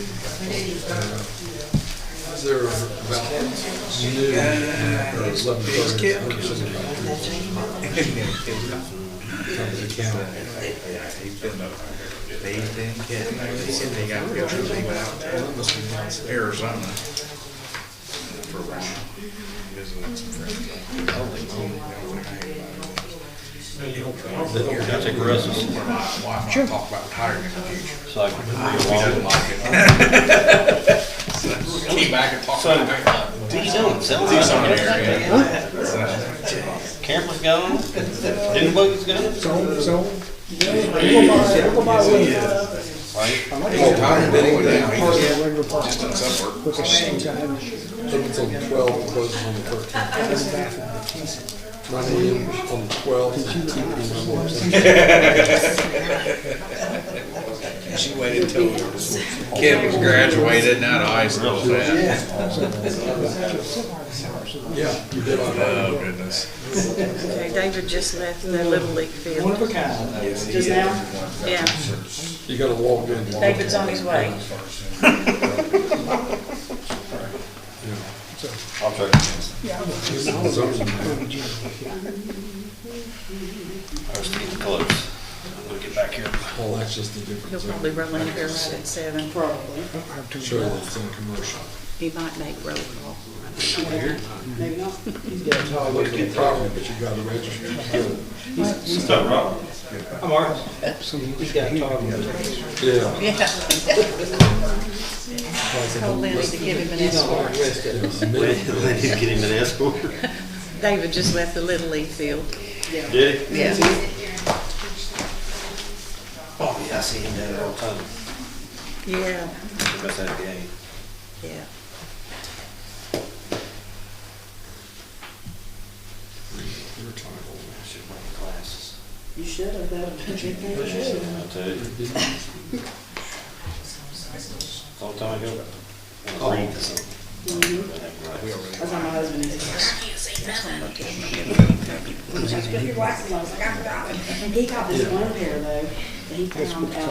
Is there about new They said they got to go to Arizona for a while. Visiting some friends. Can I take the rest of this? My wife might talk about retiring in the future. So I can He doesn't like it. So, came back and talked about it. What are you doing? Selling Do something? something there, Camera's going? Dune buggy's going? So, we'll go by later. Right? I like Oh, that. time bidding down. Part of the regular process. Just done some work. With the change I had. I think it's on the 12th, closes on the 13th. 9 a.m. on the 12th. She waited till kid was graduated and out of high school. Yeah, you did on that. Oh, goodness. Okay, David just left the Little League field. One of a kind. Just now? Yeah, You gotta walk in. David's on his way. I'll try. Yeah, I was. I was getting close. I'm gonna get back here. Well, that's just the He'll difference. probably roll in here right at 7. Probably. Sure, that's in commercial. He might make roll call. Maybe not. I looked at the property, but you gotta register. What's up, Rob? I'm Mark. He's got to talk. Yeah. Yeah. Told Lenny to give him an escort. Let him get him an escort. David just left the Little League field. Did he? Yeah. Oh, yeah, I see him down there all the time. Yeah, He must have a game. yeah. I should bring glasses. You should have, that would have been I'll tell you. All the time I go. I'll read something. That's how my husband is. Just put your glasses on, I was like, I forgot. He got this one pair though, that he found at a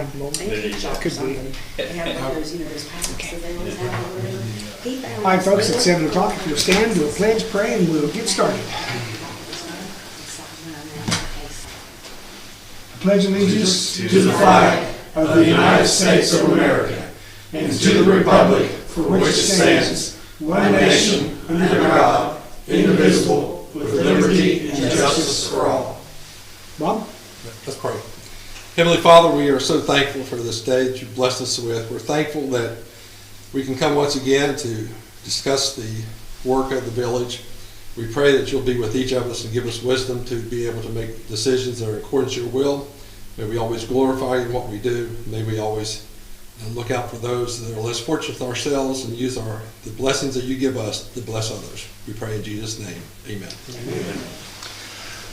antique shop or something. They have one of those, those packets that they always have over there. He found. All right, folks, this at 7 o'clock, if you'll stand, do a pledge, pray, and we'll get started. I pledge allegiance To the flag of the United States of America and to the republic for which it stands, one nation, under God, indivisible, with liberty and justice for all. Bob? Let's pray. Heavenly Father, we are so thankful for this day that you've blessed us with. We're thankful that we can come once again to discuss the work of the village. We pray that you'll be with each of us and give us wisdom to be able to make decisions that are in accordance with your will. May we always glorify you in what we do. May we always look out for those that are less fortunate than ourselves and use the blessings that you give us to bless others. We pray in Jesus' name. Amen.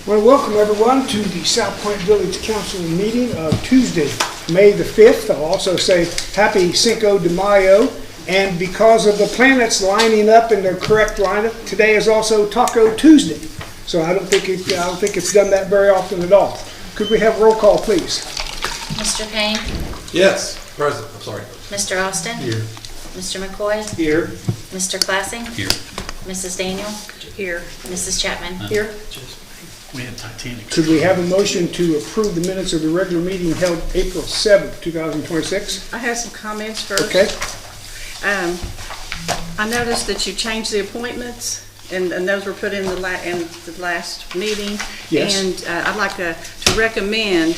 Well, welcome everyone to the South Point Village Council meeting of Tuesday, May the 5th. I'll also say Happy Cinco de Mayo. And because of the planets lining up in their correct lineup, today is also Taco Tuesday. So I don't think it's done that very often at all. Could we have roll call, please? Mr. Payne, Yes, President. I'm sorry. Mr. Austin. Here. Mr. McCoy, Here. Mr. Classing. Here. Mrs. Daniel, Here. Mrs. Chapman. Here. We had Titanic. Could we have a motion to approve the minutes of the regular meeting held April 7th, 2026? I have some comments first. Okay. I noticed that you changed the appointments, and those were put in the last meeting. Yes. And I'd like to recommend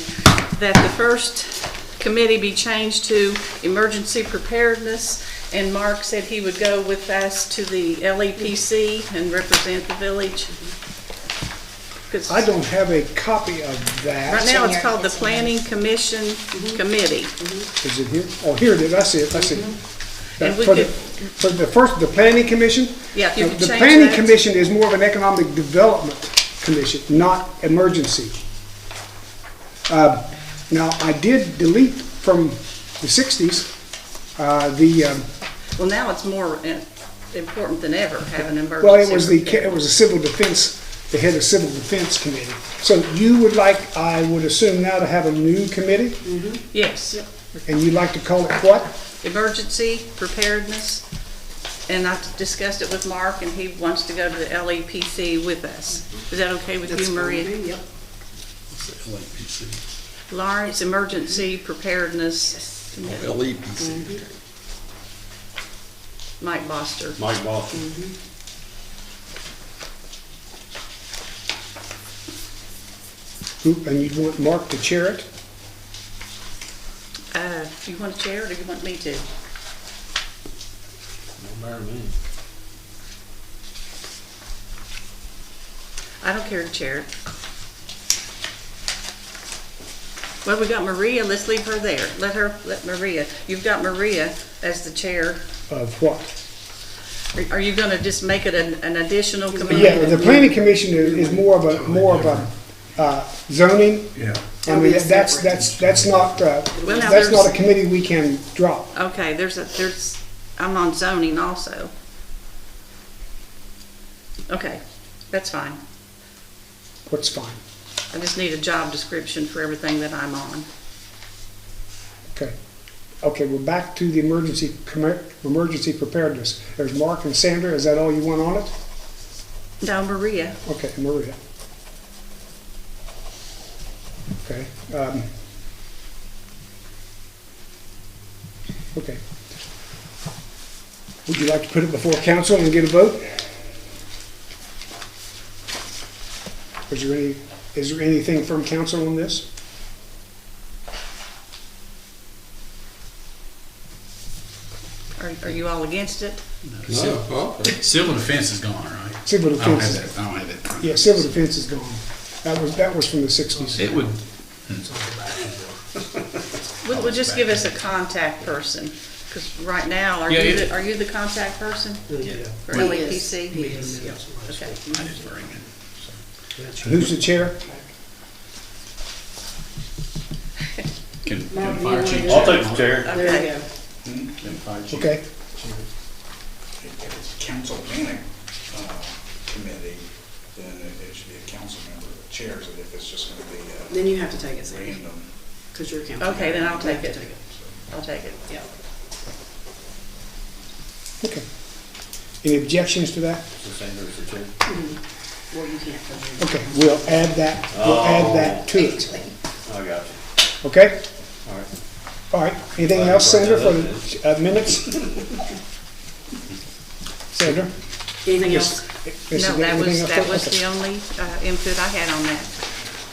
that the first committee be changed to emergency preparedness, and Mark said he would go with us to the LEPC and represent the village. 'Cause I don't have a copy of that. right now, it's called the Planning Commission Committee. Is it here? Oh, here it is. I see it. I see it. And we For could- the Planning Commission? Yeah, if you could The change Planning that. Commission is more of an economic development commission, not emergency. Now, I did delete from the 60s, Well, now it's more important than ever, having an emergency. well, it was preparedness. a civil defense, the head of civil defense committee. So you would like, I would assume now, to have a new committee? Yes, And you'd like to call it what? emergency preparedness. And I discussed it with Mark, and he wants to go to the LEPC with us. Is that okay with That's you, fine Maria? with me, Yep. Lawrence Emergency Preparedness, LEPC. Mike Boster. Mike Boston. And you'd want Mark to chair it? Do you want to chair it, or do you want me to? No matter me. I don't care to chair it. Well, we got Maria, let's leave her there. Let Maria, you've got Maria as the chair. Of what? Are you gonna just make it an additional Yeah, committee? the planning commission is more of a zoning. Yeah. I mean, that's not, Well, now that's not a there's- committee we can drop. Okay, I'm on zoning also. Okay, that's fine. What's fine? I just need a job description for everything that I'm on. Okay. Okay, we're back to the emergency preparedness. There's Mark and Sandra, is that all you want on it? No, Maria. Okay, Maria. Okay. Okay. Would you like to put it before council and get a vote? Is there anything from council on this? Are you all against it? No, okay. Civil defense is gone, right? Civil I don't defense. have that, I don't have that. Yeah, civil defense is gone. That was from the 60s. It would, We'll just give us a contact person, because right now, are Yeah, you it- are you the contact person for He LEPC? He is. Okay. I didn't bring it. Who's the chair? Can Mark, fire you wanna chief? do I'll it? take the chair. There you Okay. go. Can fire chief? Okay. If it's a council planning committee, then it should be a council member that chairs it. If it's just gonna be Then you have to take it, Sam, random. because you're council. Okay, then I'll You have take to it. I'll take it. Yeah. Okay. Any objections to that? So Sanders the chair. Well, you can't. 'cause Okay, we'll add that to it. I got you. Okay? All right. All right. Anything else, Sandra, for the minutes? Sandra? Anything else? No, that was Okay. the only input I had on that.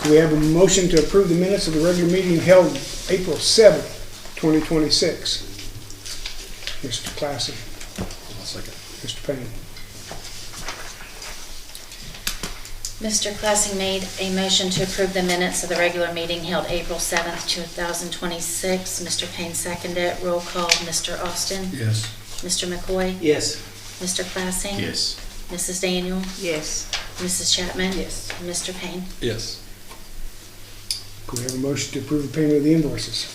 Do we have a motion to approve the minutes of the regular meeting held April 7th, 2026? Mr. Classen. I'll second. Mr. Payne. Mr. Classing made a motion to approve the minutes of the regular meeting held April 7th, 2026. Mr. Payne seconded. Roll call, Mr. Austin. Yes. Mr. McCoy. Yes. Mr. Classing. Yes. Mrs. Daniel. Yes. Mrs. Chapman. Yes. and Mr. Payne. Yes. Could we have a motion to approve the payment of the invoices?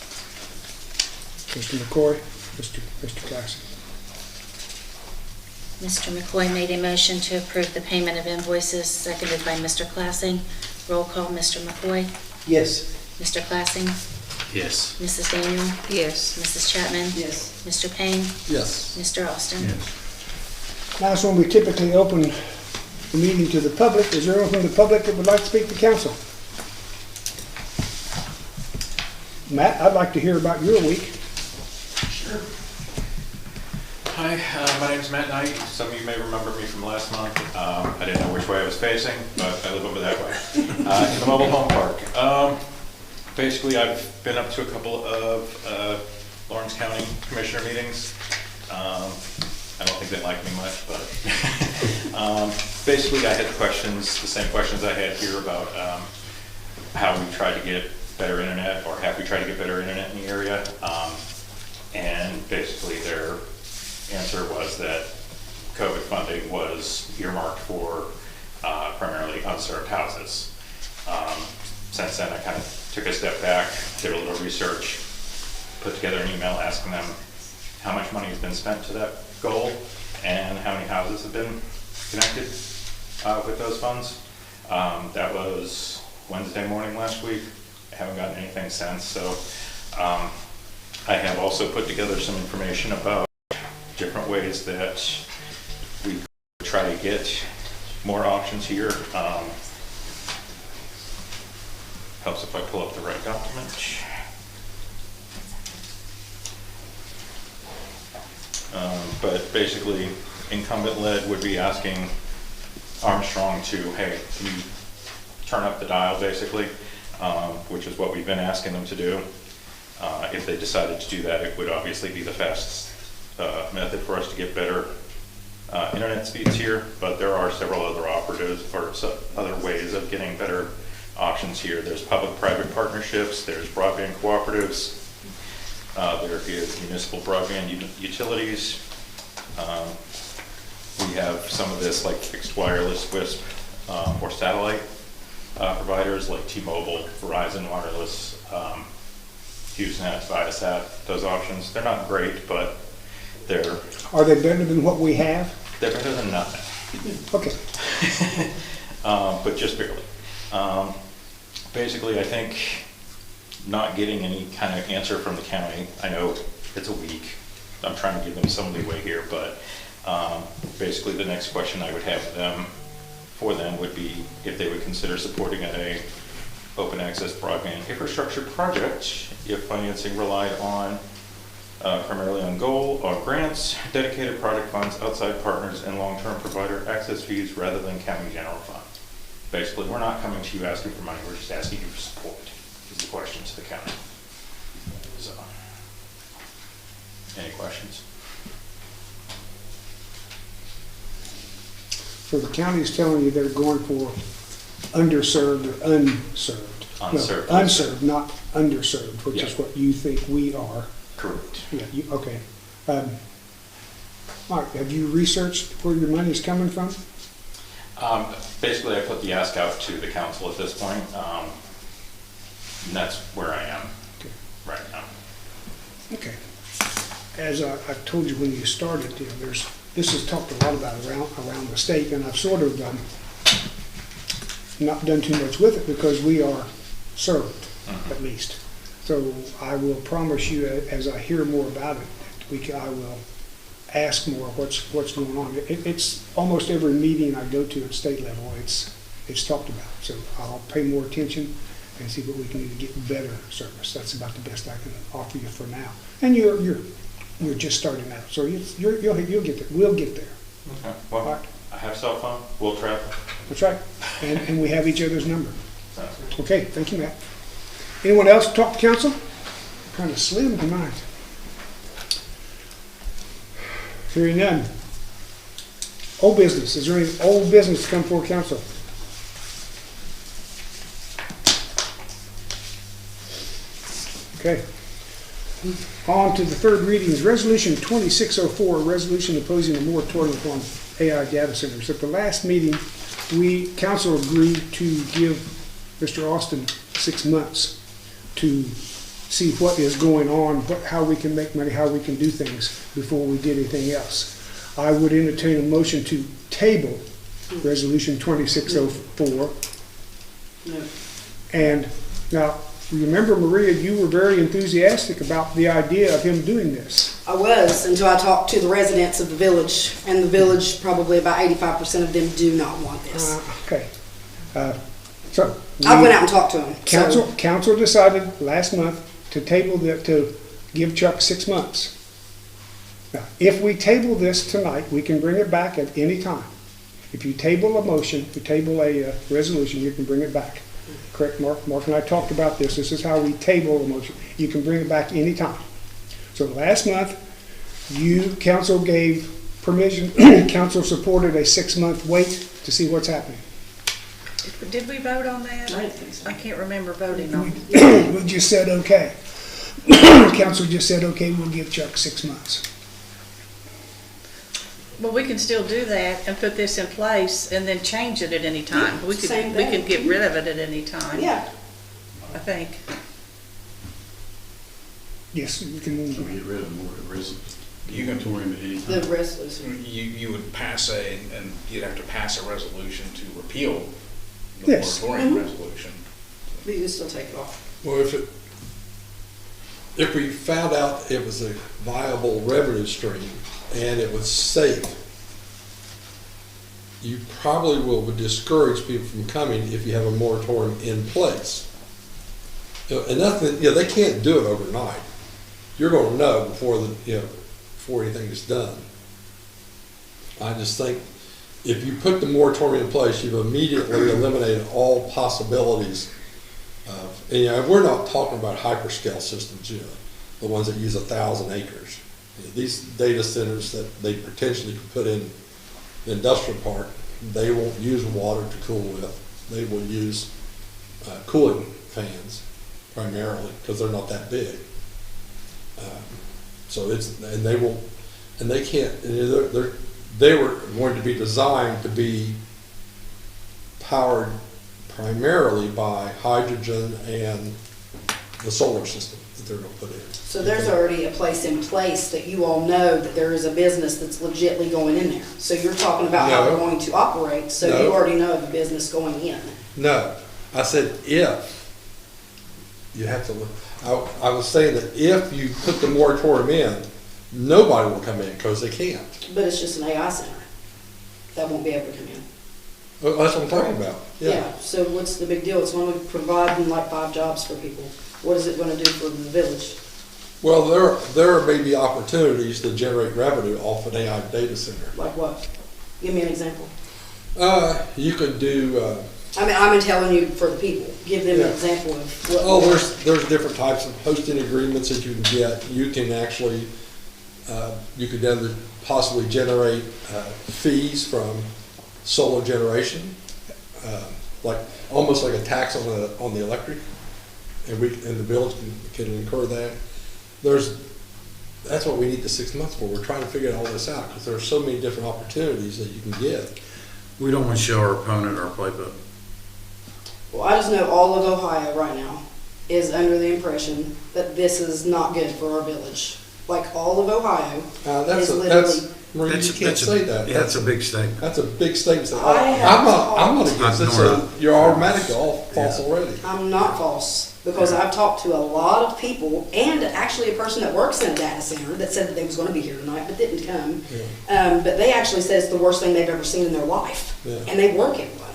Mr. McCoy, Mr. Classen. Mr. McCoy made a motion to approve the payment of invoices, seconded by Mr. Classing. Roll call, Mr. McCoy. Yes. Mr. Classing. Yes. Mrs. Daniel. Yes. Mrs. Chapman. Yes. Mr. Payne. Yes. Mr. Austin. Last one, we typically open the meeting to the public. Is there anyone from the public that would like to speak to council? Matt, I'd like to hear about your week. Hi, my name's Matt Knight. Some of you may remember me from last month. I didn't know which way I was facing, but I live over that way. In the mobile home park. Basically, I've been up to a couple of Lawrence County Commissioner meetings. I don't think they like me much, but basically I had questions, the same questions I had here about how we try to get better internet, or have we tried to get better internet in the area. And basically their answer was that COVID funding was earmarked for primarily unserved houses. Since then, I kind of took a step back, did a little research, put together an email asking them how much money has been spent to that goal and how many houses have been connected with those funds. That was Wednesday morning last week. I haven't gotten anything since, so I have also put together some information about different ways that we try to get more options here. Helps if I pull up the right document. But basically, incumbent led would be asking Armstrong to, hey, can you turn up the dial, basically, which is what we've been asking them to do. If they decided to do that, it would obviously be the fastest method for us to get better internet speeds here, but there are several other operatives or other ways of getting better options here. There's public-private partnerships, there's broadband cooperatives, there is municipal broadband utilities. We have some of this like fixed wireless WISP or satellite providers like T-Mobile, Verizon Wireless, HughesNet, Viasat, those options. They're not great, but Are they better than what we have? they're better than nothing. Okay. But just barely. Basically, I think not getting any kind of answer from the county, I know it's a week, I'm trying to give them some leeway here, but basically the next question I would have for them would be if they would consider supporting a open access broadband infrastructure project if financing relied on primarily on goal or grants, dedicated project funds, outside partners, and long-term provider access fees rather than county general fund. Basically, we're not coming to you asking for money, we're just asking you for support, is the question to the county. So, any questions? So the county's telling you they're going for underserved or unserved? Unserved. No, unserved, not underserved, which is Yeah. what you think we are. Correct. Yeah, okay. Mark, have you researched where your money's coming from? Basically, I put the ask out to the council at this point, and that's where I am Okay. right now. Okay. As I told you when you started, this is talked a lot about around the state, and I've sort of not done too much with it because we are served, at least. So I will promise you, as I hear more about it, I will ask more what's going on. It's almost every meeting I go to at state level, it's talked about. So I'll pay more attention and see what we can do to get better service. That's about the best I can offer you for now. And you're just starting out, so you'll get there. We'll get there. Okay. Well, Right. I have cell phone, we'll travel. That's right. And we have each other's number. Sounds good. Okay, thank you, Matt. Anyone else talk to council? Kind of slim tonight. Hearing none. Old business. Is there any old business to come before council? Okay. On to the third readings. Resolution 2604, a resolution opposing a moratorium upon AI data centers. At the last meeting, council agreed to give Mr. Austin 6 months to see what is going on, how we can make money, how we can do things before we did anything else. I would entertain a motion to table Resolution 2604. No. And now, remember, Maria, you were very enthusiastic about the idea of him doing this. I was, until I talked to the residents of the village, and the village, probably about 85% of them do not want this. Okay. So. I went out and talked to them. Council decided last month to table to give Chuck 6 months. Now, if we table this tonight, we can bring it back at any time. If you table a motion, you table a resolution, you can bring it back. Correct, Mark? Mark and I talked about this. This is how we table a motion. You can bring it back any time. So last month, council gave permission, council supported a 6-month wait to see what's happening. Did we vote on that? I didn't think so. I can't remember voting on it. We just said, okay. Council just said, okay, we'll give Chuck 6 months. Well, we can still do that and put this in place and then change it at any time. We same can thing. get rid of it at any time. Yeah, I think. Yes, we can. So get rid of more You can- moratorium at any the time. resolution. You would pass and you'd have to pass a resolution to repeal the Yes. moratorium Mhm. resolution. But you can still take it off. Well, if it, if we found out it was a viable revenue stream and it was safe, you probably would discourage people from coming if you have a moratorium in place. And nothing, they can't do it overnight. You're going to know before anything is done. I just think if you put the moratorium in place, you've immediately eliminated all possibilities of, and we're not talking about hyperscale systems, the ones that use 1,000 acres. These data centers that they potentially could put in the industrial park, they won't use water to cool with. They will use cooling fans primarily because they're not that big. They can't. They were going to be designed to be powered primarily by hydrogen and the solar system that they're going to put in. So there's already a place in place that you all know that there is a business that's legitly going in there. So you're talking about how No. they're going to operate, so No. you already know of the business going in. No, I said if. You have to look. I was saying that if you put the moratorium in, nobody will come in because they can't. But it's just an AI center that won't be able to come in. Well, that's what I'm talking about. Yeah, so what's the big deal? It's going to provide like 5 jobs for people. What is it going to do for the village? Well, there may be opportunities to generate revenue off an AI data center. Like what? Give me an example. You could do. I'm telling you for the people. Give them Yeah. an example of what. Oh, there's different types of hosting agreements that you can get. You can actually, you could then possibly generate fees from solar generation, like almost like a tax on the electric, and the village can incur that. That's what we need the 6 months for. We're trying to figure all this out because there are so many different opportunities that you can get. We don't want to show our opponent our playbook. Well, I just know all of Ohio right now is under the impression that this is not good for our village. Like all of Ohio is literally. Marie, you can't say that. Yeah, that's a big statement. That's a big statement. I'm I'm not against it, so you're automatically all false already. I'm not false because I've talked to a lot of people and actually a person that works in a data center that said that they was going to be here tonight but didn't come. But they actually said it's the worst thing they've ever seen in their life, and they work in one.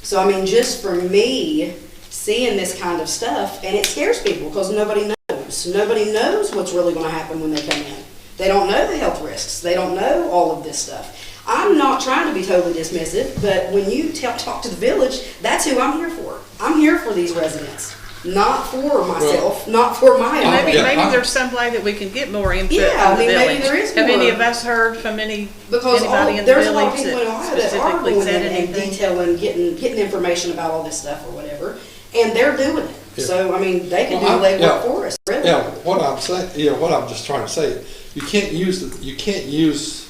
So I mean, just for me seeing this kind of stuff, and it scares people because nobody knows. Nobody knows what's really going to happen when they come in. They don't know the health risks. They don't know all of this stuff. I'm not trying to be totally dismissive, but when you talk to the village, that's who I'm here for. I'm here for these residents, not for myself, not for my own. Maybe there's some way that we can get more input Yeah, from the I mean, maybe village. there is Have any more. of us heard from anybody Because in the there's a lot of village people in that Ohio that are specifically going said in and anything? detailing, getting information about all this stuff or whatever, and they're doing it. So, I mean, they can do the legwork for us, really. Yeah, what I'm saying, what I'm just trying to say, you can't use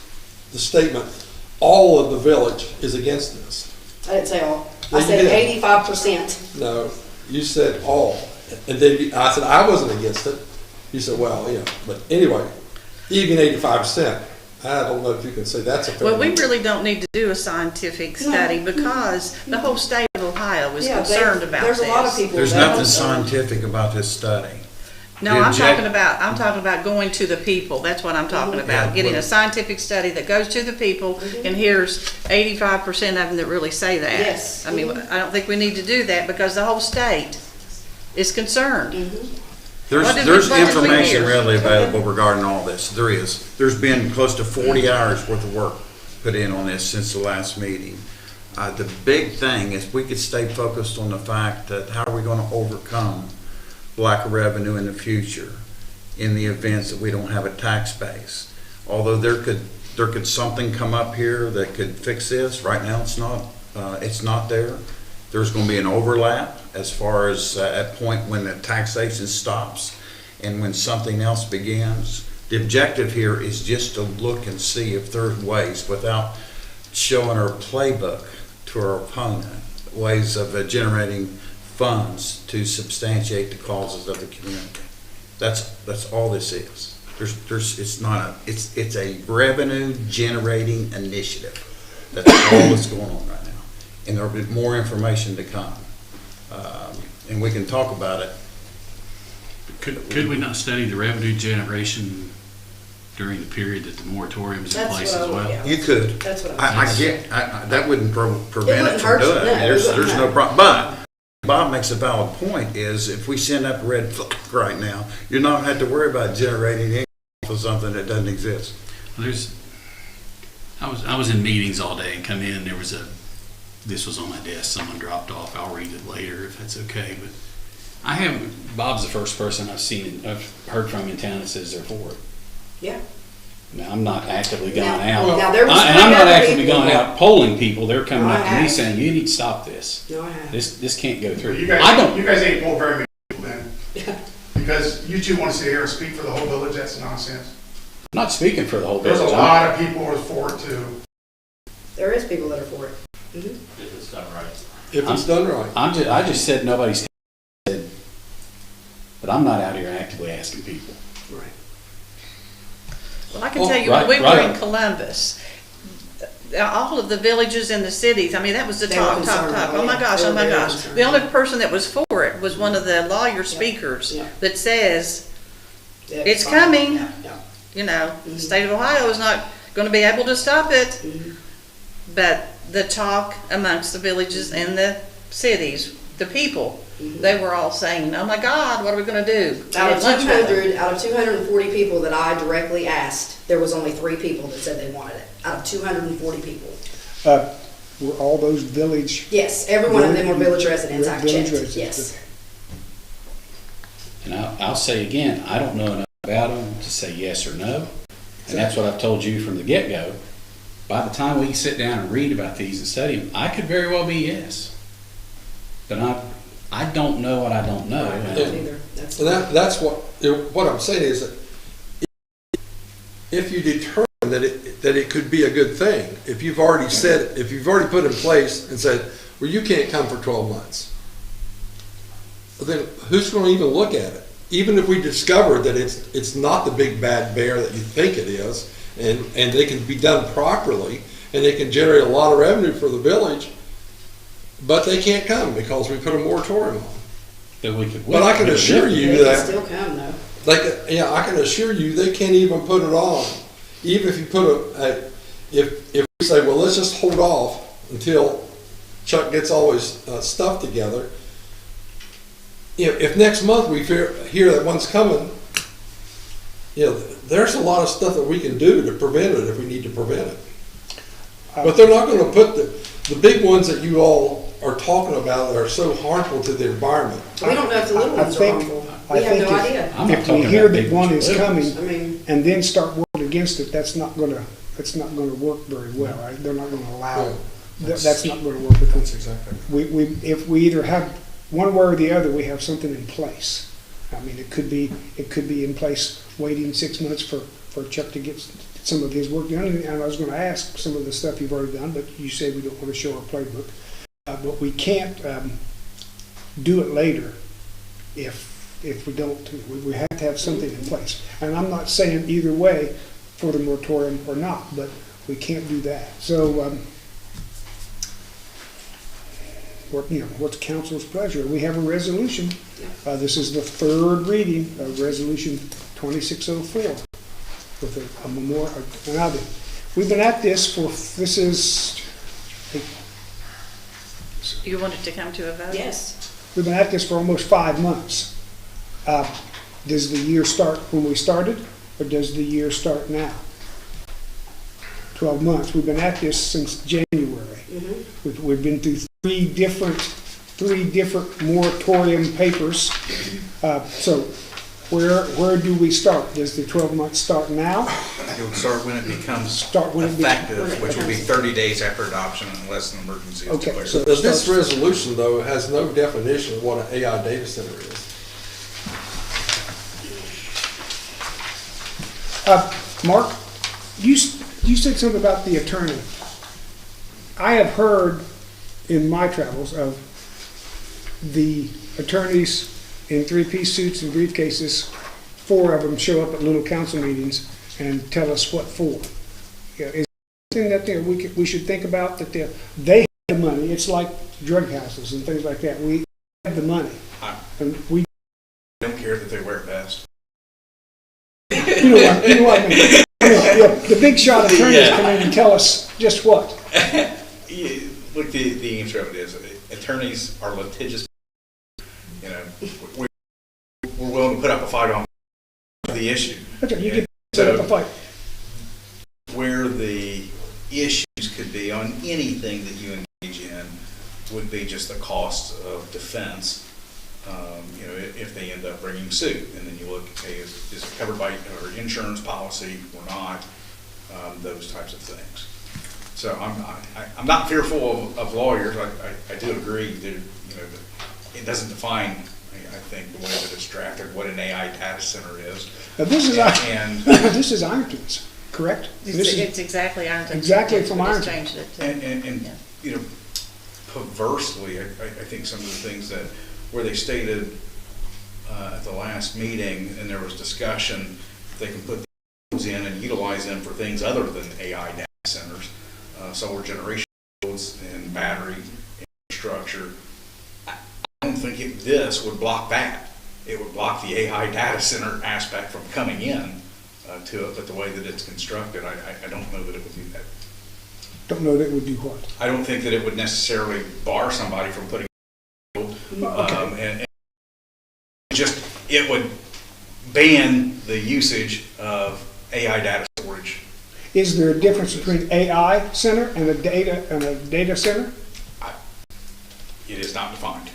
the statement, all of the village is against this. I didn't say all. Yeah, I you said did. 85%. No, you said all. And then I said I wasn't against it. You said, well, yeah, but anyway, even 85%, I don't know if you can say that's a fair Well, we number. really don't need to do a scientific study because the whole state of Ohio is Yeah, concerned about this. There's a lot of people. There's that nothing don't- scientific about this study. No, The I'm object- talking about going to the people. That's what I'm talking about. Yeah, Getting well- a scientific study that goes to the people, and here's 85% of them that really say that. Yes. I mean, I don't think we need to do that because the whole state is concerned. There's What did there's we hear? information readily available regarding all this. There is. There's been close to 40 hours worth of work put in on this since the last meeting. The big thing is we could stay focused on the fact that how are we going to overcome lack of revenue in the future in the events that we don't have a tax base. Although there could something come up here that could fix this. Right now it's not there. There's going to be an overlap as far as at point when the taxation stops and when something else begins. The objective here is just to look and see if there's ways without showing our playbook to our opponent, ways of generating funds to substantiate the causes of the community. That's all this is. It's a revenue generating initiative. That's all that's going on right now. And there'll be more information to come. And we can talk about it Could we not study the revenue generation during the period that the moratorium is in That's place what I as would, well? yeah. You could. That's what I get, that wouldn't prevent it wouldn't from hurt you, doing it. no, I mean, There's it wouldn't no hurt. problem. But Bob makes a valid point is if we send up a red flag right now, you're not gonna have to worry about generating income for something that doesn't exist. I was in meetings all day and come in, this was on my desk, someone dropped off, I'll read it later if that's okay, but Bob's the first person I've heard from in town that says they're for it. Yeah. Now, I'm not actively going Now- out. now there was And I'm not other actively people- going out polling people, they're coming No, I up to me have. saying, you need to stop this. No, I have. This can't go through. You I don't, guys ain't pulled very many people then. Because you two want to sit here and speak for the whole village, that's nonsense. I'm not speaking for the whole There's a village. lot of people who are for it too. There is people that are for it. If it's done right. If it's done right. I just said nobody's said, but I'm not out here actively asking people. Right. Well, I can tell you, when we were in Columbus, all of the villages and the cities, I mean, that was the They were talk. concerned, Oh my yeah. gosh, They oh were my very gosh. concerned. The only person that was for it was one of the lawyer speakers Yeah. that says, Yeah, it's fine. coming. Yeah, yeah. you know, the state of Ohio is not gonna be able to stop it. Mhm. But the talk amongst the villages and the cities, the people, they were all saying, oh my God, what are we gonna do? Out of At lunchtime. 240 people that I directly asked, there was only 3 people that said they wanted it, out of 240 people. Were all those village? Yes, every one of them were village residents, I've Village checked, residents, yes. okay. And I'll say again, I don't know enough about them to say yes or no. And that's what I've told you from the get-go. By the time we can sit down and read about these and study them, I could very well be yes. But I don't know what I don't know. I don't either. That's- And that's what I'm saying is that if you determine that it could be a good thing, if you've already put in place and said, well, you can't come for 12 months, then who's going to even look at it? Even if we discover that it's not the big bad bear that you think it is, and they can be done properly, and they can generate a lot of revenue for the village, but they can't come because we put a moratorium on. But I can assure you They can that still come though. I can assure you they can't even put it on. Even if you put if we say, well, let's just hold off until Chuck gets all his stuff together. If next month we hear that one's coming, there's a lot of stuff that we can do to prevent it if we need to prevent it. But they're not going to put the big ones that you all are talking about that are so harmful to the environment. We don't know if the little I ones are think- harmful. I We have think no if- idea. I'm not If we talking hear about that big one ones is or little coming ones. I mean, and then start working against it, that's not gonna work very well, right? They're not gonna allow, that's not gonna work with us. Exactly. If we either have, one way or the other, we have something in place. I mean, it could be in place, waiting 6 months for Chuck to get some of his work done. And I was gonna ask some of the stuff you've already done, but you said we don't wanna show our playbook. But we can't, do it later if we don't. We have to have something in place. And I'm not saying either way for the moratorium or not, but we can't do that. So, what's council's pleasure? We have a resolution. This is the third reading of Resolution 2604 with a memorial. We've been at this You wanted to come to a vote? yes. we've been at this for almost 5 months. Does the year start when we started, or does the year start now? 12 months. We've been at this since January. We've been through three different moratorium papers. So where do we start? Does the 12 months start now? It would start when it becomes Start when it be- effective, which would be 30 days after adoption unless an emergency is Okay, declared. so- This resolution, though, has no definition of what an AI data center is. Mark, you said something about the attorney. I have heard in my travels of the attorneys in three-piece suits and briefcases, 4 of them show up at little council meetings and tell us what for. Is there something that we should think about, that they have the money? It's like drug houses and things like that. We have the money. And we care that they wear a vest. You know what I mean? The big shot attorneys come in and tell us just what. Yeah, look, the answer of it is, attorneys are litigious. You know, we're willing to put up a fight on the issue. Okay, you can set up a fight. Where the issues could be on anything that you engage in would be just the cost of defense. You know, if they end up bringing suit, and then you look, okay, is it covered by our insurance policy or not? Those types of things. So I'm not fearful of lawyers. I do agree that, you know, that it doesn't define, I think, the way that it's drafted, what an AI data center is. Now, this is And- this is Ironton's, correct? This is It's exactly Ironton. Exactly from We just Ironton. changed it to- And Yeah. you know, perversely, I think some of the things that, where they stated at the last meeting, and there was discussion, they can put those in and utilize them for things other than AI data centers, solar generation loads and battery infrastructure. I don't think this would block that. It would block the AI data center aspect from coming in to it, but the way that it's constructed, I don't know that it would do that. Don't know that it would do what. I don't think that it would necessarily bar somebody from putting, and just, it would ban the usage of AI data storage. Is there a difference between AI center and a data center? It is not defined.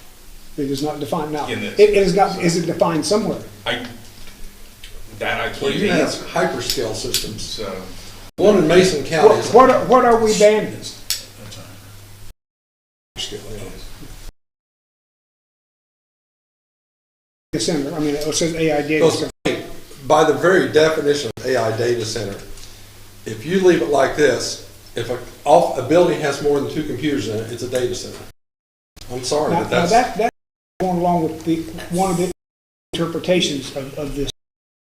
It is not defined now. In this. It is not, is it defined somewhere? I Well, can't you have answer. hyperscale systems. So, One in Mason County is. What are we banning? Data center, I mean, it says AI data Because center. by the very definition of AI data center, if you leave it like this, if a building has more than 2 computers in it, it's a data center. I'm sorry, Now, but that's. that's going along with one of the interpretations of this.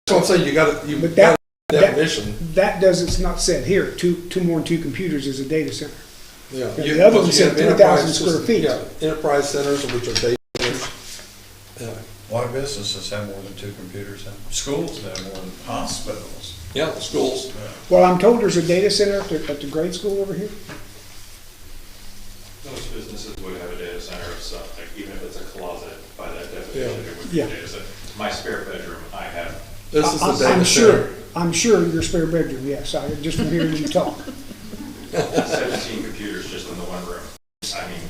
That's what I'm saying, you've But got a that- definition. That does, it's not said here, two more than 2 computers is a data center. Yeah. The You- other one you said have 3,000 enterprise square systems- feet. Yeah, enterprise centers, which are data centers. Yeah. A lot of businesses have more than 2 computers, and schools have more than hospitals. Yeah, the schools. Well, I'm told there's a data center at the grade school over here. Most businesses would have a data center of some, like, even if it's a closet, by that definition, it would be Yeah. a data center. My spare bedroom, I have This is the I'm data sure, center. I'm sure your spare bedroom, yes, just from hearing you talk. 17 computers just in the one room. I mean,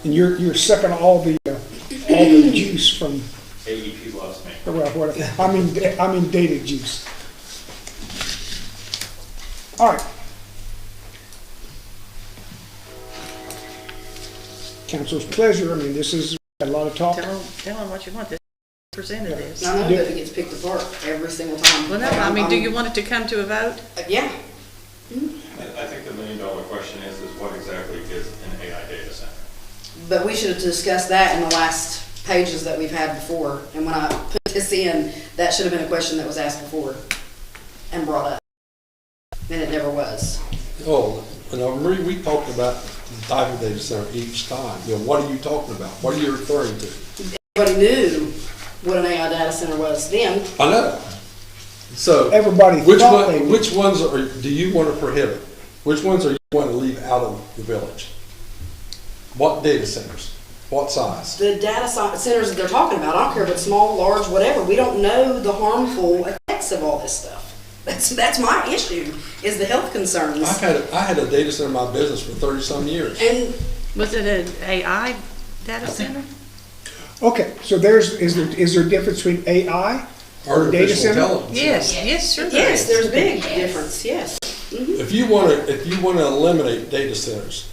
And you're sucking all the juice from, AEP loves me. well, what, I mean data juice. All right. Council's pleasure, I mean, this is a lot of talk. Tell them what you want. This presented this. I know that it gets picked apart every single time. Well, no, I mean, do you want it to come to a vote? Yeah, I think the million-dollar question is what exactly is an AI data center? but we should have discussed that in the last pages that we've had before. And when I put this in, that should have been a question that was asked before and brought up. And it never was. Oh, and Marie, we talked about the type of data center each time. You know, what are you talking about? What are you referring to? Everybody knew what an AI data center was then. I know. So. Everybody thought they would. Which ones do you want to prohibit? Which ones are you want to leave out of the village? What data centers? What size? The data centers that they're talking about, I don't care if it's small, large, whatever, we don't know the harmful effects of all this stuff. That's my issue, is the health concerns. I had a data center in my business for 30-some years. And Was it an AI data center? Okay, so is there a difference between AI or data Artificial center? intelligence. Yes, sure there yes, is. there's a big difference, yes. If you want to eliminate data centers,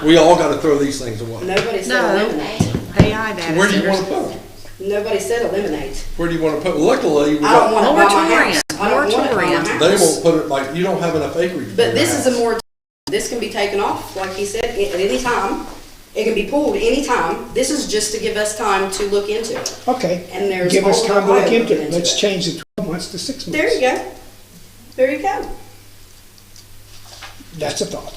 we all got to throw these things away. Nobody said No, eliminate. AI data Where do you want to centers. put them? Nobody said eliminate. Where do you want to put them? Luckily, we I don't got, want it by my Moratorium. house. I don't want it by my Moratorium. house. they won't put it like, you don't have enough acreage. to But put this your is a house. more, this can be taken off, like he said, at any time. It can be pulled any time. This is just to give us time to look into it. Okay, And there's give us all time to the look way into looking it. into Let's it. change the 12 months to 6 months. There you go. There you go. That's a thought.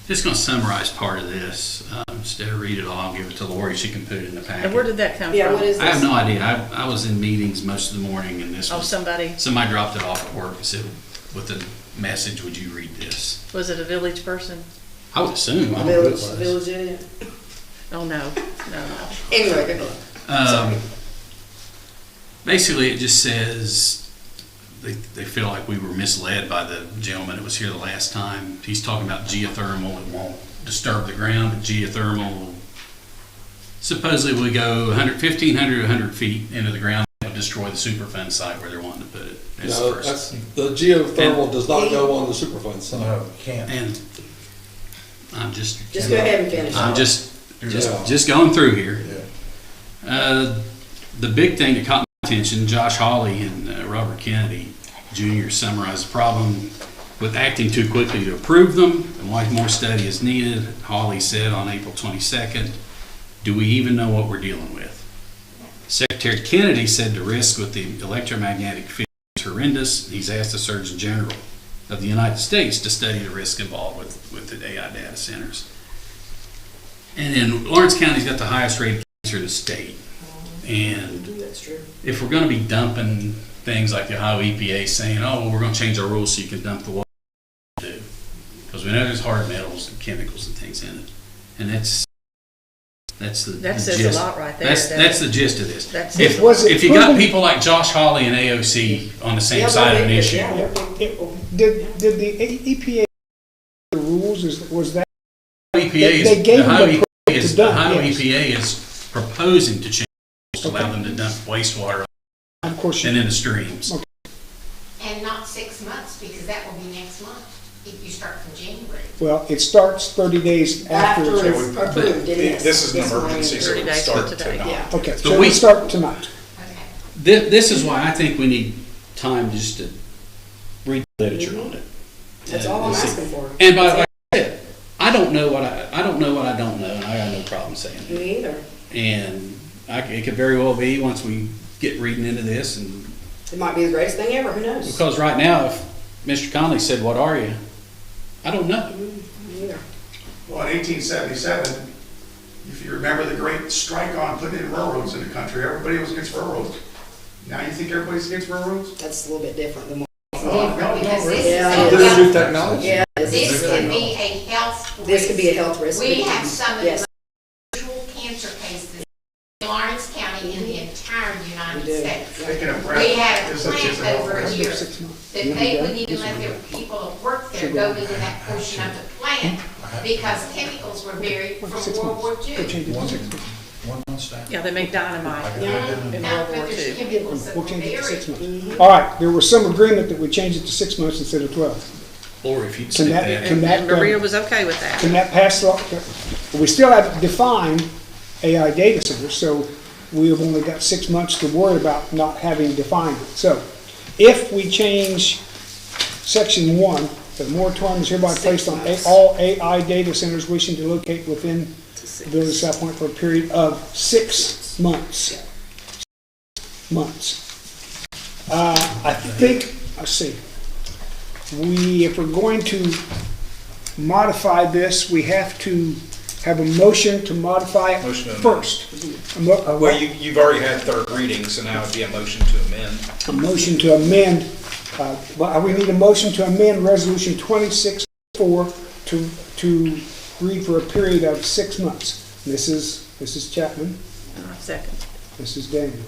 Just gonna summarize part of this, instead of read it all, I'll give it to Lori, she can put it in the packet. And where did that come from? Yeah, what is I have this? no idea, I was in meetings most of the morning and this Oh, was, somebody, somebody dropped it off at work and said, with the message, would you read this? was it a village person? I would assume, I don't know who it Village, was. village idiot. Oh, no. Anyway, go ahead. Basically, it just says, they feel like we were misled by the gentleman that was here the last time. He's talking about geothermal, it won't disturb the ground, but geothermal, supposedly we go 1,500 to 100 feet into the ground, it would destroy the Superfund site where they're wanting to put it. That's the No, first. the geothermal does not go on the Superfund side. No, can't. And I'm just, Just go ahead and finish. I'm Yeah. just going through here. The big thing that caught my attention, Josh Hawley and Robert Kennedy Jr. summarized the problem with acting too quickly to approve them and why more study is needed. Hawley said on April 22nd, do we even know what we're dealing with? Secretary Kennedy said the risk with the electromagnetic field is horrendous. He's asked the Surgeon General of the United States to study the risk involved with the AI data centers. And then Lawrence County's got the highest rate of cancer in the state. And That's true. if we're gonna be dumping things like the Ohio EPA saying, oh, well, we're gonna change our rules so you can dump the water, do. Because we know there's hard metals and chemicals and things in it. And that's the That says gist. a lot right there. That's the gist of this. That's- If, Was it if you got proven- people like Josh Hawley and AOC on the same Yeah, side of an they're big, issue, yeah. Did the EPA the rules, was that, EPA They is, gave the them Ohio the EPA is, to the dump, Ohio yes. EPA is proposing to change to allow them to dump wastewater of course, and into streams. And not 6 months, because that will be next month, if you start from January. well, it starts 30 days after. After it's- it's approved, it is. This is an Yes, emergency, so 30 it days would from start today. tonight. Yeah. Okay, So so we- we start tonight. Okay. This is why I think we need time just to read the literature on it. That's all I'm And see. asking for. And by, like I said, I don't know what I don't know what I don't know, and I got no problem saying it. Me either. And it could very well be, once we get reading into this, and It might be the greatest thing ever, who knows? because right now, if Mr. Conley said, what are you? I don't know. Me either. Well, in 1877, if you remember the great strike on putting in railroads in the country, everybody was against railroads. Now you think everybody's against railroads? That's a little bit different than what. Because this is Yeah, a it is. This is new health, technology. Yeah, this could be a health risk. This could be a health risk. We have some of Yes, the usual cancer cases in Lawrence County in the entire we United do. States. Taking a breath. We had a is such plant a health over a risk. year 6 months. that they wouldn't even let their people that work there go into that portion of the plant because chemicals were buried from 6 World War months. They II. changed it to 6 months. Yeah, they make dynamite in World War But there's II. chemicals that We'll were change it to 6 buried. months. All right, there was some agreement that we change it to 6 months instead of 12. Or if you'd Can stick that- that, can that- And Maria was okay with that. Can that pass law? We still haven't defined AI data centers, so we have only got 6 months to worry about not having defined it. So if we change section 1, the moratorium is hereby placed on all AI data centers wishing to locate within the village of South Point for a period of 6 months. I think, let's see, if we're going to modify this, we have to have a motion to modify it Motion to amend. first. Well, you've already had third reading, so now it'd be a motion to amend. A motion to amend, we need a motion to amend Resolution 26-4 to read for a period of 6 months. Mrs. Chapman, Second. Mrs. Daniel.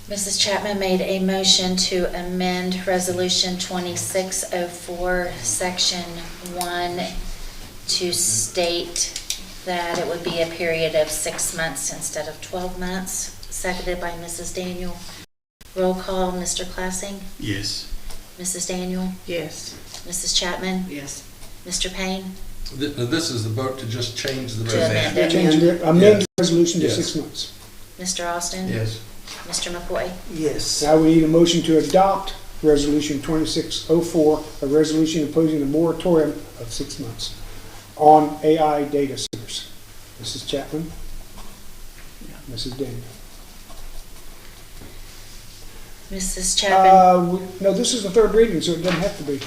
Mrs. Chapman made a motion to amend Resolution 2604, Section 1, to state that it would be a period of 6 months instead of 12 months, seconded by Mrs. Daniel. Roll call, Mr. Classing, yes. Mrs. Daniel, Yes. Mrs. Chapman, Yes. Mr. Payne, This is the vote to just change the to resolution. amend it. Amend the resolution to Yes. 6 months. Mr. Austin? Yes. Mr. McCoy? Yes. Now we need a motion to adopt Resolution 2604, a resolution imposing a moratorium of 6 months on AI data centers. Mrs. Chapman? Mrs. Daniel? Mrs. Chapman? No, this is the third reading, so it doesn't have to be.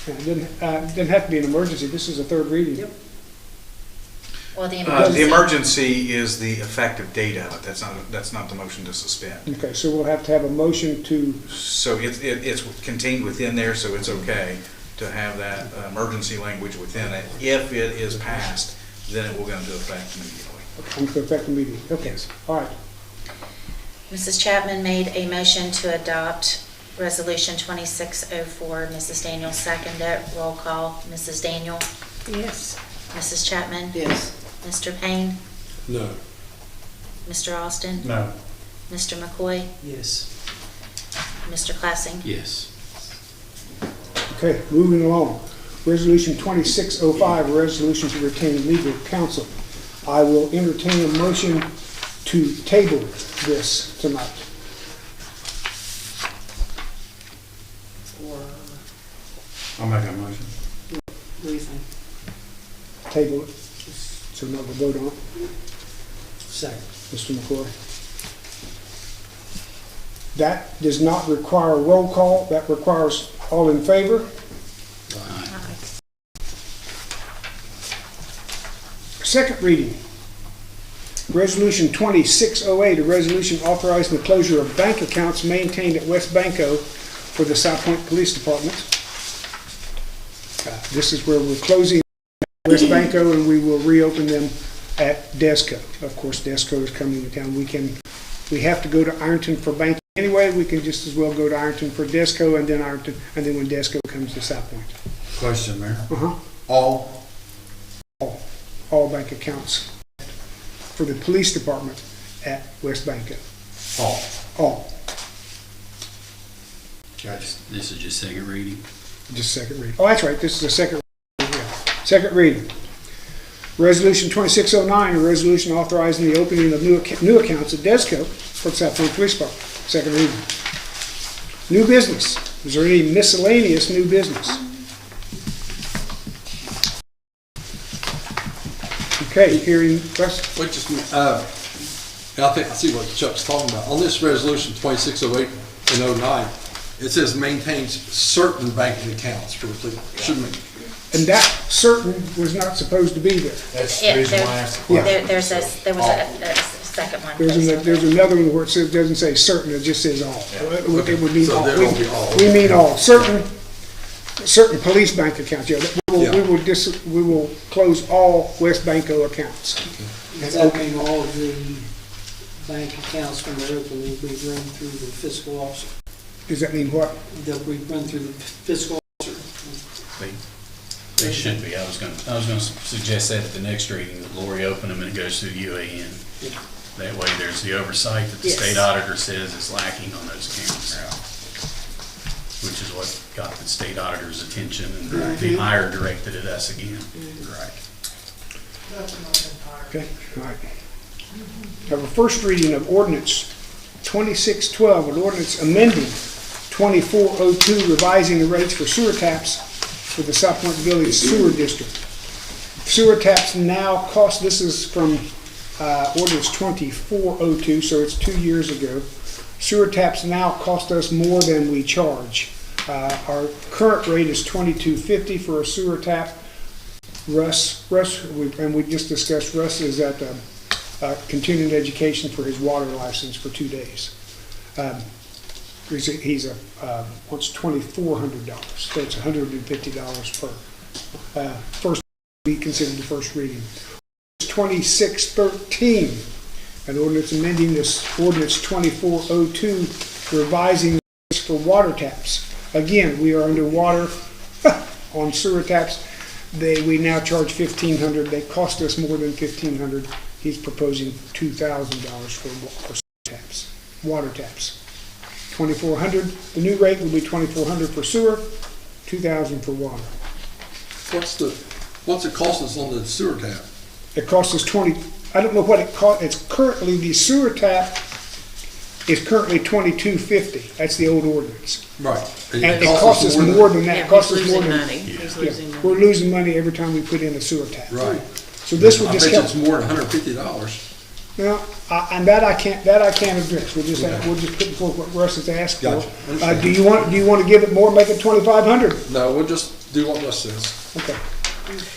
It didn't have to be an emergency, this is a third reading. Yep. Well, the The emergency, emergency is the effective date of it, that's not the motion to suspend. Okay, so we'll have to have a motion to, So it's contained within there, so it's okay to have that emergency language within it. If it is passed, then it will go into effect immediately. to affect immediately. Okay, Yes. all right. Mrs. Chapman made a motion to adopt Resolution 2604. Mrs. Daniel seconded. Roll call. Mrs. Daniel? Yes. Mrs. Chapman? Yes. Mr. Payne? No. Mr. Austin? No. Mr. McCoy? Yes. Mr. Classing? Yes. Okay, moving along. Resolution 2605, a resolution to retain legal counsel. I will entertain a motion to table this tonight. Or, I'll make that motion. what do you think? Table it, so now we'll vote on it. Second. Mr. McCoy. That does not require a roll call, that requires all in favor. Second reading. Resolution 2608, a resolution authorizing the closure of bank accounts maintained at West Banco for the South Point Police Department. This is where we're closing West Banco and we will reopen them at Desco. Of course, Desco is coming to town. We have to go to Ironton for banking anyway. We can just as well go to Ironton for Desco and then Ironton, and then when Desco comes to South Point. Question, Mayor. Uh-huh. All bank accounts for the police department at West Banco. All. This is just second reading. Just second reading. Oh, that's right, this is a second reading. Yeah. Second reading. Resolution 2609, a resolution authorizing the opening of new accounts at Desco for the South Point Police Department. Second reading. New business. Is there any miscellaneous new business? Okay, hearing, Russ? Wait just a minute. I think I see what Chuck's talking about. On this resolution 2608 and 09, it says maintains certain banking accounts for the police. Shouldn't it? And that certain was not supposed to be there. That's Yeah, the reason there- why I asked the Yeah. question. There was a second one. There's another one where it says, doesn't say certain, it just says all. It would mean So all. there will be all. We mean all. Certain police bank accounts, yeah. Yeah. We will close all West Banco accounts. Does that mean all of the bank accounts when they're open will be run through the fiscal officer? Does that mean what? They'll be run through the fiscal officer? They should be. I was gonna suggest that at the next reading, that Lori open them and it goes through UAN. Yeah. That way there's the oversight that the Yes. state auditor says is lacking on those accounts. Which is what got the state auditor's attention and the higher directed at us again. Right. Okay, all right. Have a first reading of ordinance 2612, an ordinance amending 2402, revising the rates for sewer taps for the South Point Village Sewer District. Sewer taps now cost, this is from ordinance 2402, so it's 2 years ago. Sewer taps now cost us more than we charge. Our current rate is $22.50 for a sewer tap. Russ, and we just discussed, Russ is at continuing education for his water license for 2 days. He's wants $2,400, so it's $150 per. First, be considered the first reading. 2613, an ordinance amending this ordinance 2402, revising for water taps. Again, we are underwater on sewer taps. We now charge $1,500. They cost us more than $1,500. He's proposing $2,000 for sewer taps, water taps. $2,400. The new rate will be $2,400 for sewer, $2,000 for water. What's it cost us on the sewer tap? It costs us I don't know what it costs. It's currently, the sewer tap is currently $22.50. That's the old ordinance. Right. And it costs us more than that. It Yeah, costs he's us more losing than. money. He's Yeah, losing money. we're losing money every time we put in a sewer tap. Right. So this would I just bet help. it's more than $150. No, and that I can't address. We'll just put forth what Russ has asked for. Gotcha. Understand. Do you want to give it more, make it $2,500? No, we'll just do what Russ says. Okay.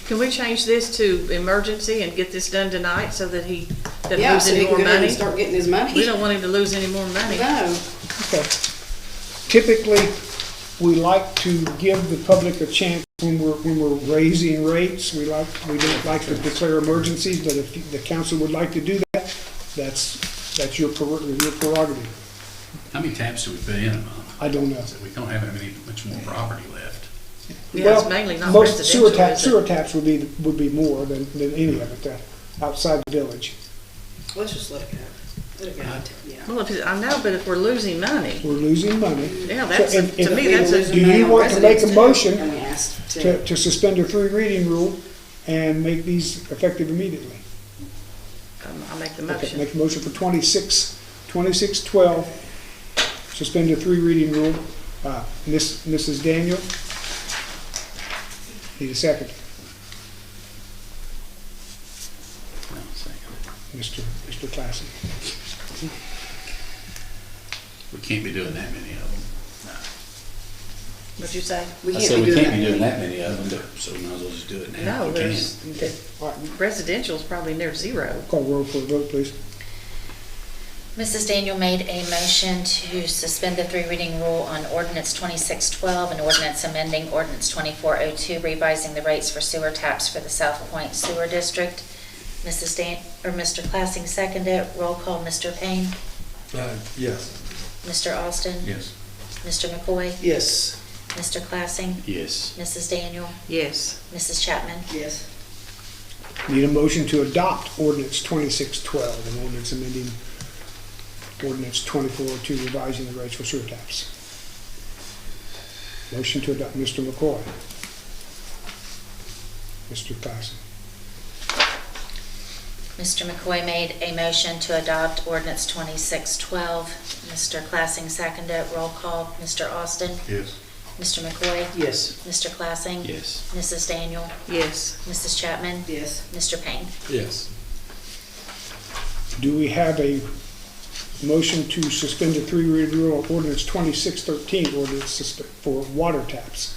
Can we change this to emergency and get this done tonight so that he doesn't Yeah, lose so any he more can go ahead and money? start getting his money. We don't want him to lose any more money. No. Okay. Typically, we like to give the public a chance when we're raising rates. We don't like to declare emergencies, but if the council would like to do that, that's your prerogative. How many taps do we put in a month? I don't know. We don't have much more property left. Yeah, it's mainly not Most sewer residential, is it? sewer taps would be more than any of it outside the village. Let's just let it go. Let it go, yeah. Well, I know, but if we're losing money, We're losing money. yeah, that's, So, to me, that's a, Do you want to make a motion And we asked to, to suspend the 3 reading rule and make these effective immediately? I'll make the Okay, motion. make a motion for 2612, suspend the 3 reading rule. Mrs. Daniel? Need a second. No, second. Mr. Classen. We can't be doing that many of them. What'd you say? we I can't said be we doing can't be doing that. that many of them, so we might as well just do it now. No, if we can. there's, residential's probably near zero. Call roll for a vote, please. Mrs. Daniel made a motion to suspend the 3 reading rule on ordinance 2612 and ordinance amending ordinance 2402, revising the rates for sewer taps for the South Point Sewer District. Mr. Classing seconded. Roll call, Mr. Payne, Yes. Mr. Austin, Yes. Mr. McCoy, Yes. Mr. Classing, Yes. Mrs. Daniel, Yes. Mrs. Chapman. Yes. Need a motion to adopt ordinance 2612 and ordinance amending ordinance 2402, revising the rates for sewer taps. Motion to adopt, Mr. McCoy. Mr. Classen. Mr. McCoy made a motion to adopt ordinance 2612. Mr. Classing seconded. Roll call, Mr. Austin, Yes. Mr. McCoy, Yes. Mr. Classing, Yes. Mrs. Daniel, Yes. Mrs. Chapman, Yes. Mr. Payne. Yes. Do we have a motion to suspend the 3 reading rule of ordinance 2613, ordinance for water taps?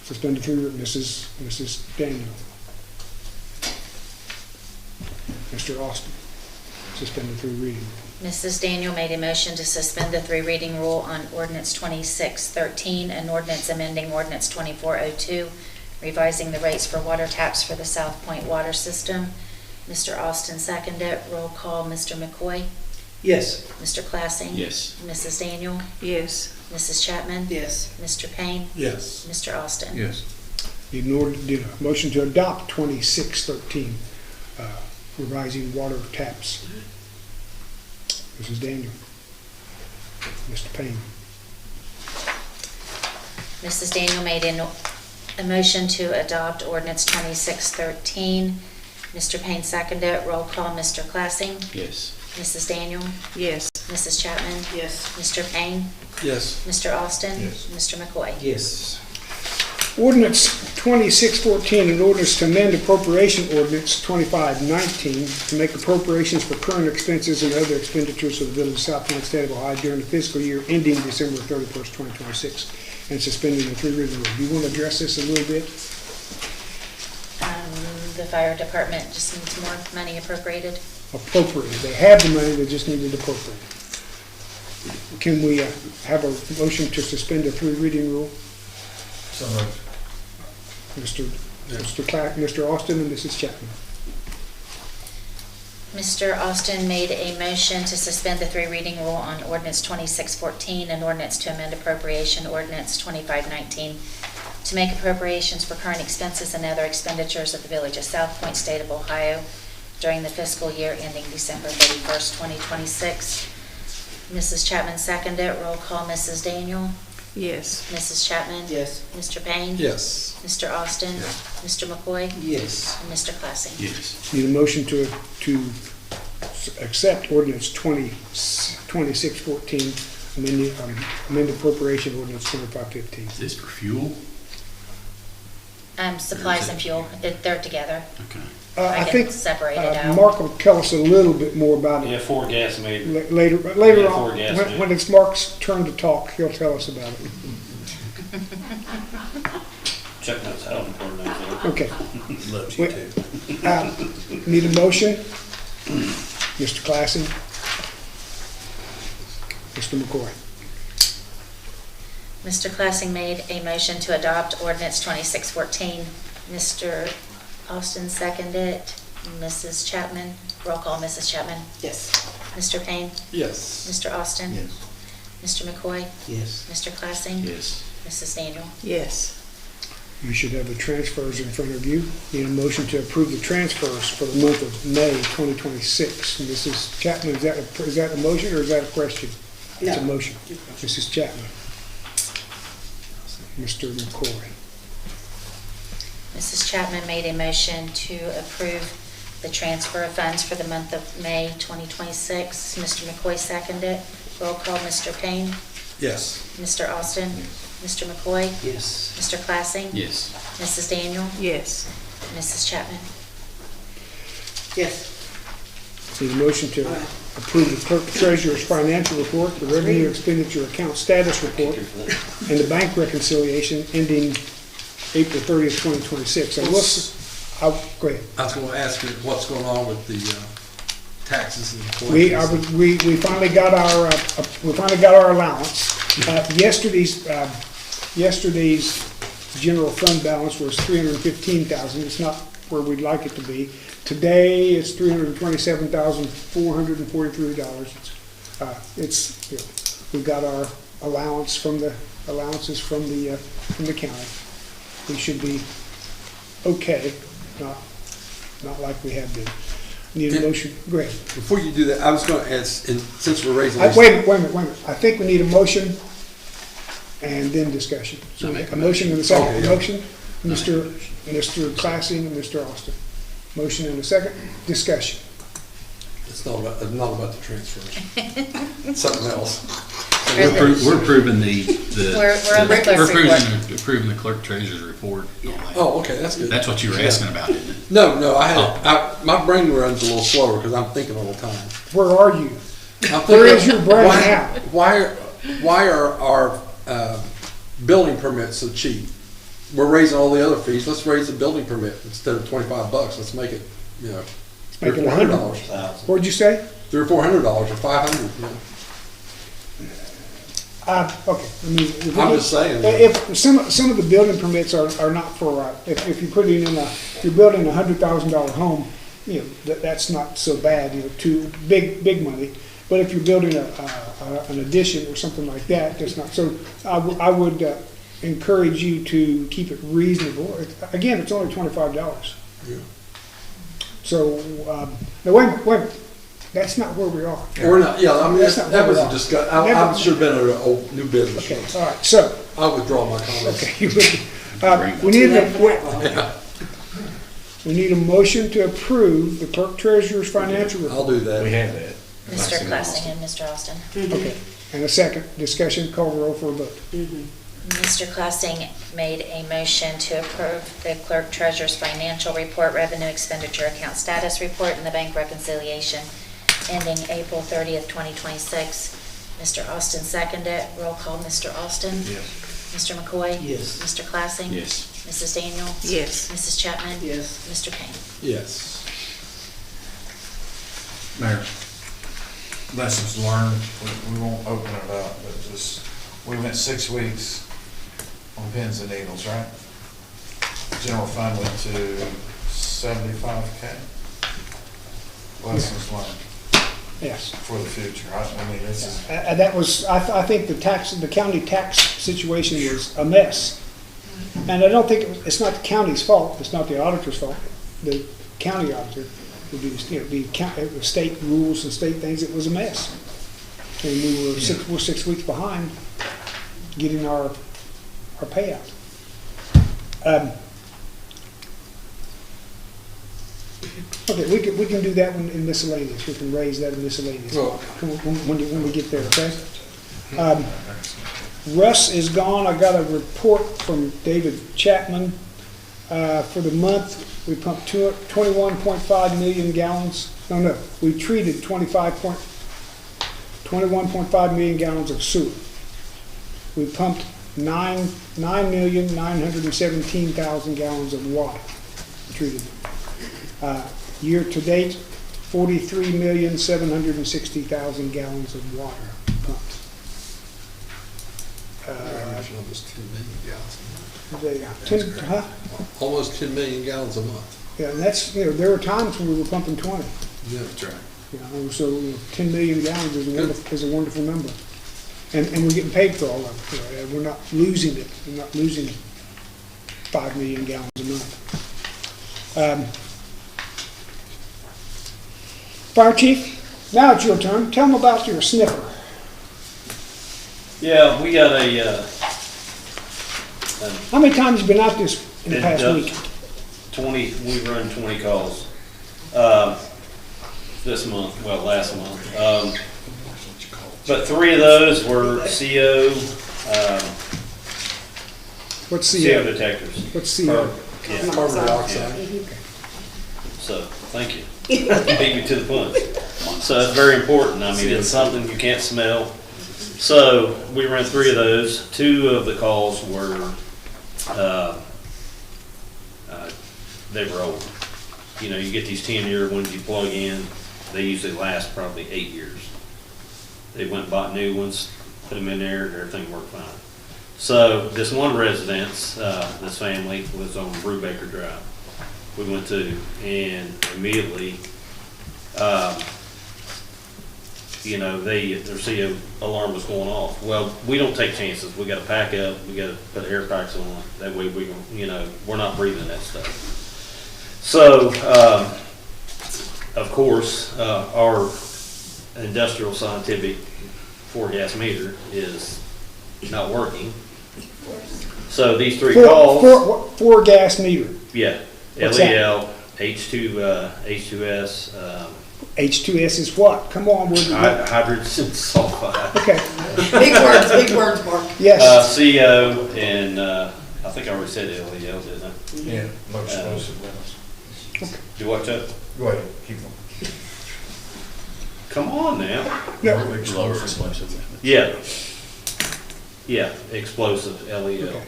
Suspend the 3 reading, Mrs. Daniel. Mr. Austin, suspend the 3 reading. Mrs. Daniel made a motion to suspend the 3 reading rule on ordinance 2613 and ordinance amending ordinance 2402, revising the rates for water taps for the South Point water system. Mr. Austin seconded. Roll call, Mr. McCoy, Yes. Mr. Classing. Yes. Mrs. Daniel, Yes. Mrs. Chapman. Yes. Mr. Payne, Yes. Mr. Austin. Yes. Need a motion to adopt 2613, revising water taps. Mrs. Daniel. Mr. Payne. Mrs. Daniel made a motion to adopt ordinance 2613. Mr. Payne seconded. Roll call, Mr. Classing, Yes. Mrs. Daniel, Yes. Mrs. Chapman, Yes. Mr. Payne, Yes. Mr. Austin, Yes. Mr. McCoy. Yes. Ordinance 2614, an ordinance to amend appropriation ordinance 2519 to make appropriations for current expenses and other expenditures of the Village of South Point, State of Ohio during the fiscal year ending December 31st, 2026, and suspending the 3 reading rule. Do you want to address this a little bit? The fire department just needs more money appropriated. Appropriated. They have the money, they just need it appropriated. Can we have a motion to suspend the 3 reading rule? So moved. Mr. Austin and Mrs. Chapman. Mr. Austin made a motion to suspend the 3 reading rule on ordinance 2614 and ordinance to amend appropriation ordinance 2519 to make appropriations for current expenses and other expenditures of the Village of South Point, State of Ohio during the fiscal year ending December 31st, 2026. Mrs. Chapman seconded. Roll call, Mrs. Daniel, Yes. Mrs. Chapman. Yes. Mr. Payne. Yes. Mr. Austin. Mr. McCoy. Yes. And Mr. Classing. Yes. Need a motion to accept ordinance 2614, amend appropriation ordinance 2515. Is this for fuel? Supplies and fuel, they're together. Okay. I I can think separate it out. Mark will tell us a little bit more about Yeah, it 4 gas made. later Yeah, on. for gas, When yeah. when it's Mark's turn to talk, he'll tell us about it. Chuck knows how important that is. Okay. Loves you Wait. too. Need a motion? Mr. Classen? Mr. McCoy? Mr. Classing made a motion to adopt ordinance 2614. Mr. Austin seconded. Mrs. Chapman, roll call, Mrs. Chapman. Yes. Mr. Payne, Yes. Mr. Austin. Yes. Mr. McCoy, Yes. Mr. Classing. Yes. Mrs. Daniel. Yes. You should have the transfers in front of you. Need a motion to approve the transfers for the month of May 2026. Mrs. Chapman, is that a motion or is that a question? It's a No. motion. Mrs. Chapman. Mr. McCoy. Mrs. Chapman made a motion to approve the transfer of funds for the month of May 2026. Mr. McCoy seconded. Roll call, Mr. Payne, Yes. Mr. Austin, Mr. McCoy, Yes. Mr. Classing, Yes. Mrs. Daniel, Yes. Mrs. Chapman. Yes. Need a motion to approve the clerk treasurer's financial report, the revenue expenditure account status report, and the bank reconciliation ending April 30th, 2026. Go ahead. I was gonna ask you what's going on with the taxes and We collections. finally got our allowance. Yesterday's general fund balance was $315,000. It's not where we'd like it to be. Today, it's $327,443. We've got our allowances from the county. We should be okay, not like we have been. Need a motion? Go ahead. Before you do that, I was gonna ask, and since we're raising. Wait a minute. I think we need a motion and then discussion. So I make a motion and a second. Okay, yeah. Motion, Mr. Classing and Mr. Austin. Motion and a second, discussion. It's not about the transfers. It's something else. We're approving the. We're on the clerk's report. Approving the clerk treasurer's report. and all that. Oh, okay, that's good. That's what you were asking about, isn't it? No, my brain runs a little slower because I'm thinking all the time. Where are you? I'm Where thinking, is your brain now? Why are our building permits so cheap? We're raising all the other fees. Let's raise the building permit instead of $25. Let's make it, Make it $400. What'd you say? $300 or $400 or $500. Okay. I'm just saying. If some of the building permits are not for, if you're putting in if you're building a $100,000 home, that's not so bad, too big money. But if you're building an addition or something like that, that's not. So I would encourage you to keep it reasonable. Again, it's only $25. Yeah. So, now wait a minute. That's not where we are. We're not, That's not that was where a we are. discuss, I should have been at an old new business. Okay, all right, so, I withdraw my comments. okay. We need a motion to approve the clerk treasurer's financial I'll report. do that. We have that. Mr. Classing and Mr. Austin. Okay, and a second discussion, call roll for a vote. Mr. Classing made a motion to approve the clerk treasurer's financial report, revenue expenditure account status report, and the bank reconciliation ending April 30th, 2026. Mr. Austin seconded. Roll call, Mr. Austin. Yes. Mr. McCoy. Yes. Mr. Classing. Yes. Mrs. Daniel. Yes. Mrs. Chapman. Yes. Mr. Payne. Yes. Mayor, lessons learned, we won't open it up, but just, we went 6 weeks on pins and needles, right? General fund went to 75K. Lessons learned Yes. for the future. I mean, this is, That was, I think the county tax situation was a mess. And I don't think, it's not the county's fault, it's not the auditor's fault. The county auditor, the state rules and state things, it was a mess. And we're 6 weeks behind getting our payout. Okay, we can do that one in miscellaneous, we can raise that in miscellaneous, Well- when we get there, okay? Russ is gone, I got a report from David Chapman. For the month, we pumped 21.5 million gallons. No, we treated 21.5 million gallons of sewer. We pumped 9,917,000 gallons of water treated. Year to date, 43,760,000 gallons of water pumped. Almost 10 million gallons Almost 10 million gallons a month. Yeah, and that's, there were times when we were pumping 20. Yeah, that's right. So 10 million gallons is a wonderful number. And we're getting paid for all of it. We're not losing it. We're not losing 5 million gallons a month. Fire Chief, now it's your turn. Tell them about your sniffer. Yeah, we got a, How many times have you been out this in the past week? 20, we run 20 calls, this month, well, last month. But 3 of those were CO, What's CO CO? detectors. What's CO? Yeah. Carbon dioxide. So, thank you. Beat me to the punch. So it's very important. I mean, it's something you can't smell. So we ran 3 of those. 2 of the calls were, they were old. You know, you get these 10-year ones you plug in, they usually last probably 8 years. They went and bought new ones, put them in there, and everything worked fine. So this one residence, this family was on Brubaker Drive. We went to, and immediately, you know, their CO alarm was going off. Well, we don't take chances. We got to pack up. We got to put air packs on. That way we, you know, we're not breathing that stuff. So, of course, our industrial scientific 4-gas meter is not working. So these 3 calls. 4-gas meter. Yeah. What's LEL, H2S, H2S is what? Come on, hydrogen sulfide. Okay. Big words, Mark. Yes. CO, and I think I already said LEL, didn't I? Yeah, low explosive levels. Do what, Chuck? Go ahead, keep them. Come on now. No. Yeah. Yeah, explosive, LEL. Okay.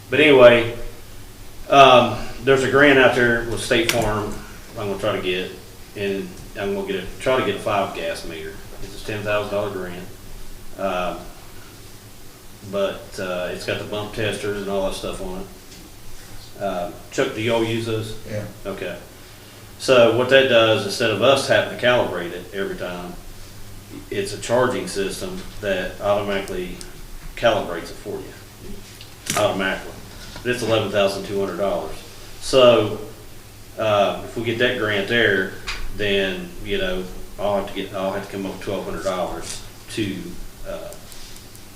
But anyway, there's a grant out there with State Farm I'm gonna try to get, and I'm gonna try to get a 5-gas meter. It's a $10,000 grant. But it's got the bump testers and all that stuff on it. Chuck, do y'all use those? Yeah. Okay. So what that does, instead of us having to calibrate it every time, it's a charging system that automatically calibrates it for you. Automatically. It's $11,200. So if we get that grant there, then, you know, I'll have to come up with $1,200 to,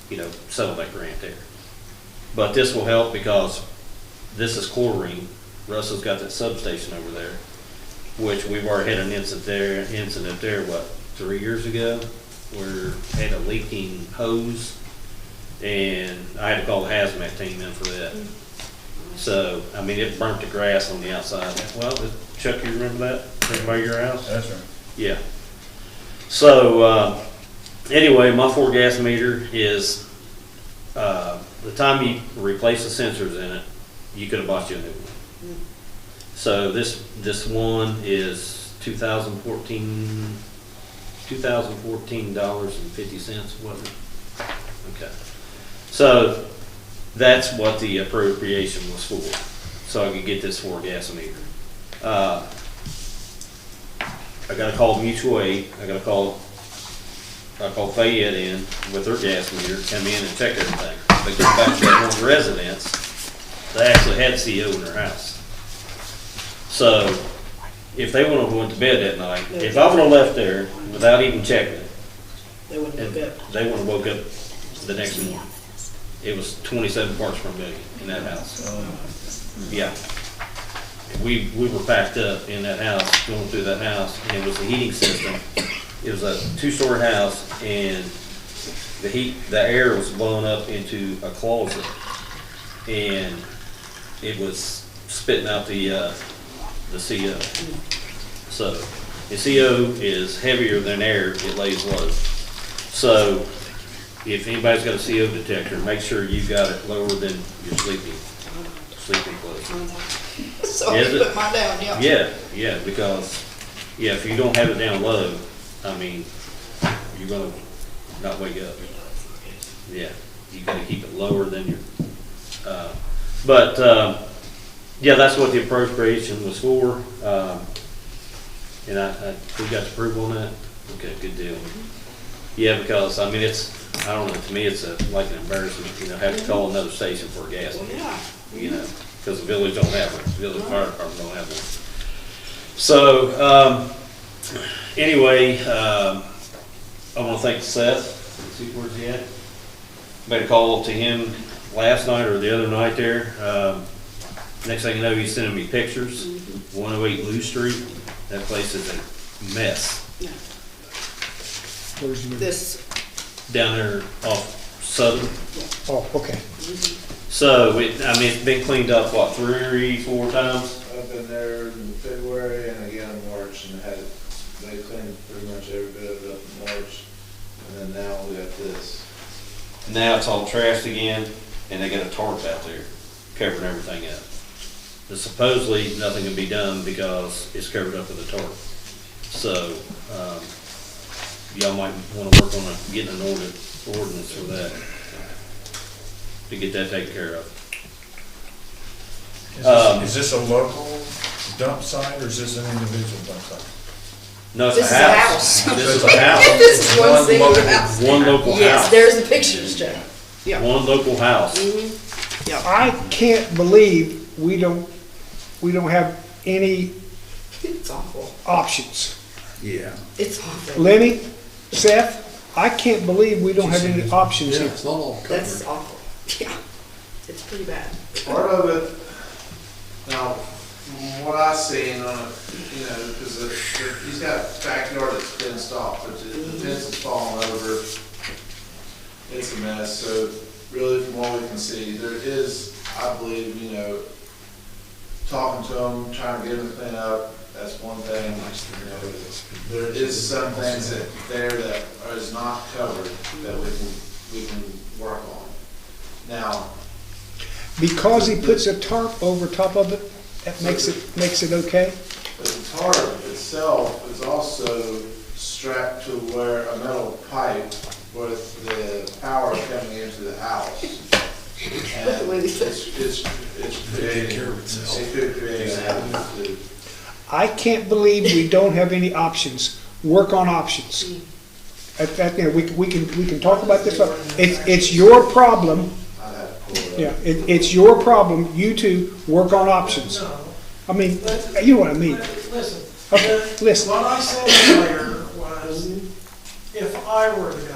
you know, settle that grant there. But this will help because this is chlorine. Russell's got that substation over there, which we've already had an incident there, what, 3 years ago, where had a leaking hose, and I had to call the hazmat team in for that. So, I mean, it burnt the grass on the outside. Well, Chuck, you remember that? By your house? That's right. Yeah. So, anyway, my 4-gas meter is, the time you replace the sensors in it, you could have bought you a new one. So this one is $2014.50, wasn't it? Okay. So that's what the appropriation was for. So I could get this 4-gas meter. I got to call Mutual Aid. I called Fayette in with their gas meter, come in and check everything. But get back to that one residence, they actually had CO in their house. So if they would have went to bed that night, if I would have left there without even checking it, They wouldn't have woke up. they would have woke up the next morning. It was 27 parts per million in that house. Yeah. We were packed up in that house, going through that house, and it was the heating system. It was a 2-story house, and the air was blowing up into a closet, and it was spitting out the CO. So, the CO is heavier than air, it lays low. So, if anybody's got a CO detector, make sure you've got it lower than your sleeping place. So Is I it? put mine down, yeah. Yeah, because, yeah, if you don't have it down low, I mean, you're gonna not wake up. Yeah, you gotta keep it lower than your, yeah, that's what the appropriation was for. And we got the approval on that? Okay, good deal. Yeah, because, I mean, I don't know, to me, it's like an embarrassment, have to call another station for a gas station. Yeah. Because the village don't have one, the village fire department don't have one. So, anyway, I want to thank Seth. Let's see, where's he at? Made a call to him last night or the other night there. Next thing you know, he's sending me pictures. 108 Lou Street. That place is a mess. Where's your? This, Down there off Southern. Oh, okay. So, it's been cleaned up, what, 3-4 times? I've been there in February and again in March and they cleaned pretty much every bit of it up in March. And then now we got this. Now it's all trashed again, and they got a tarp out there covering everything up. But supposedly, nothing can be done because it's covered up with a tarp. So, y'all might want to work on getting an ordinance for that, to get that taken care of. Is this a local dump site or is this an individual dump site? No, it's This a is a house. house. This is a house. This is one singular house. One local yes, house. there's the pictures, Joe. Yeah. One local house. I can't believe we don't have any It's awful. options. Yeah. It's awful. Lenny, Seth, I can't believe we don't have any options Yeah, here. it's not all That's covered. awful. Yeah. It's pretty bad. Part of it, now, from what I've seen on it, because he's got a backyard that's fenced off, but the fence is falling over. It's a mess, so really from what we can see, there is, I believe, talking to him, trying to get him to clean up, that's one thing. There is some things that is not covered that we can work on. Now, Because he puts a tarp over top of it, that makes it okay? but the tarp itself is also strapped to where a metal pipe with the power coming into the house. And it's creating, it could create a hazard. I can't believe we don't have any options. Work on options. We can talk about this. It's your problem. I'd have to pull it up. Yeah, it's your problem. You two work on options. I mean, you know what I mean. Listen, Okay, listen. what I said earlier was, if I were the guy,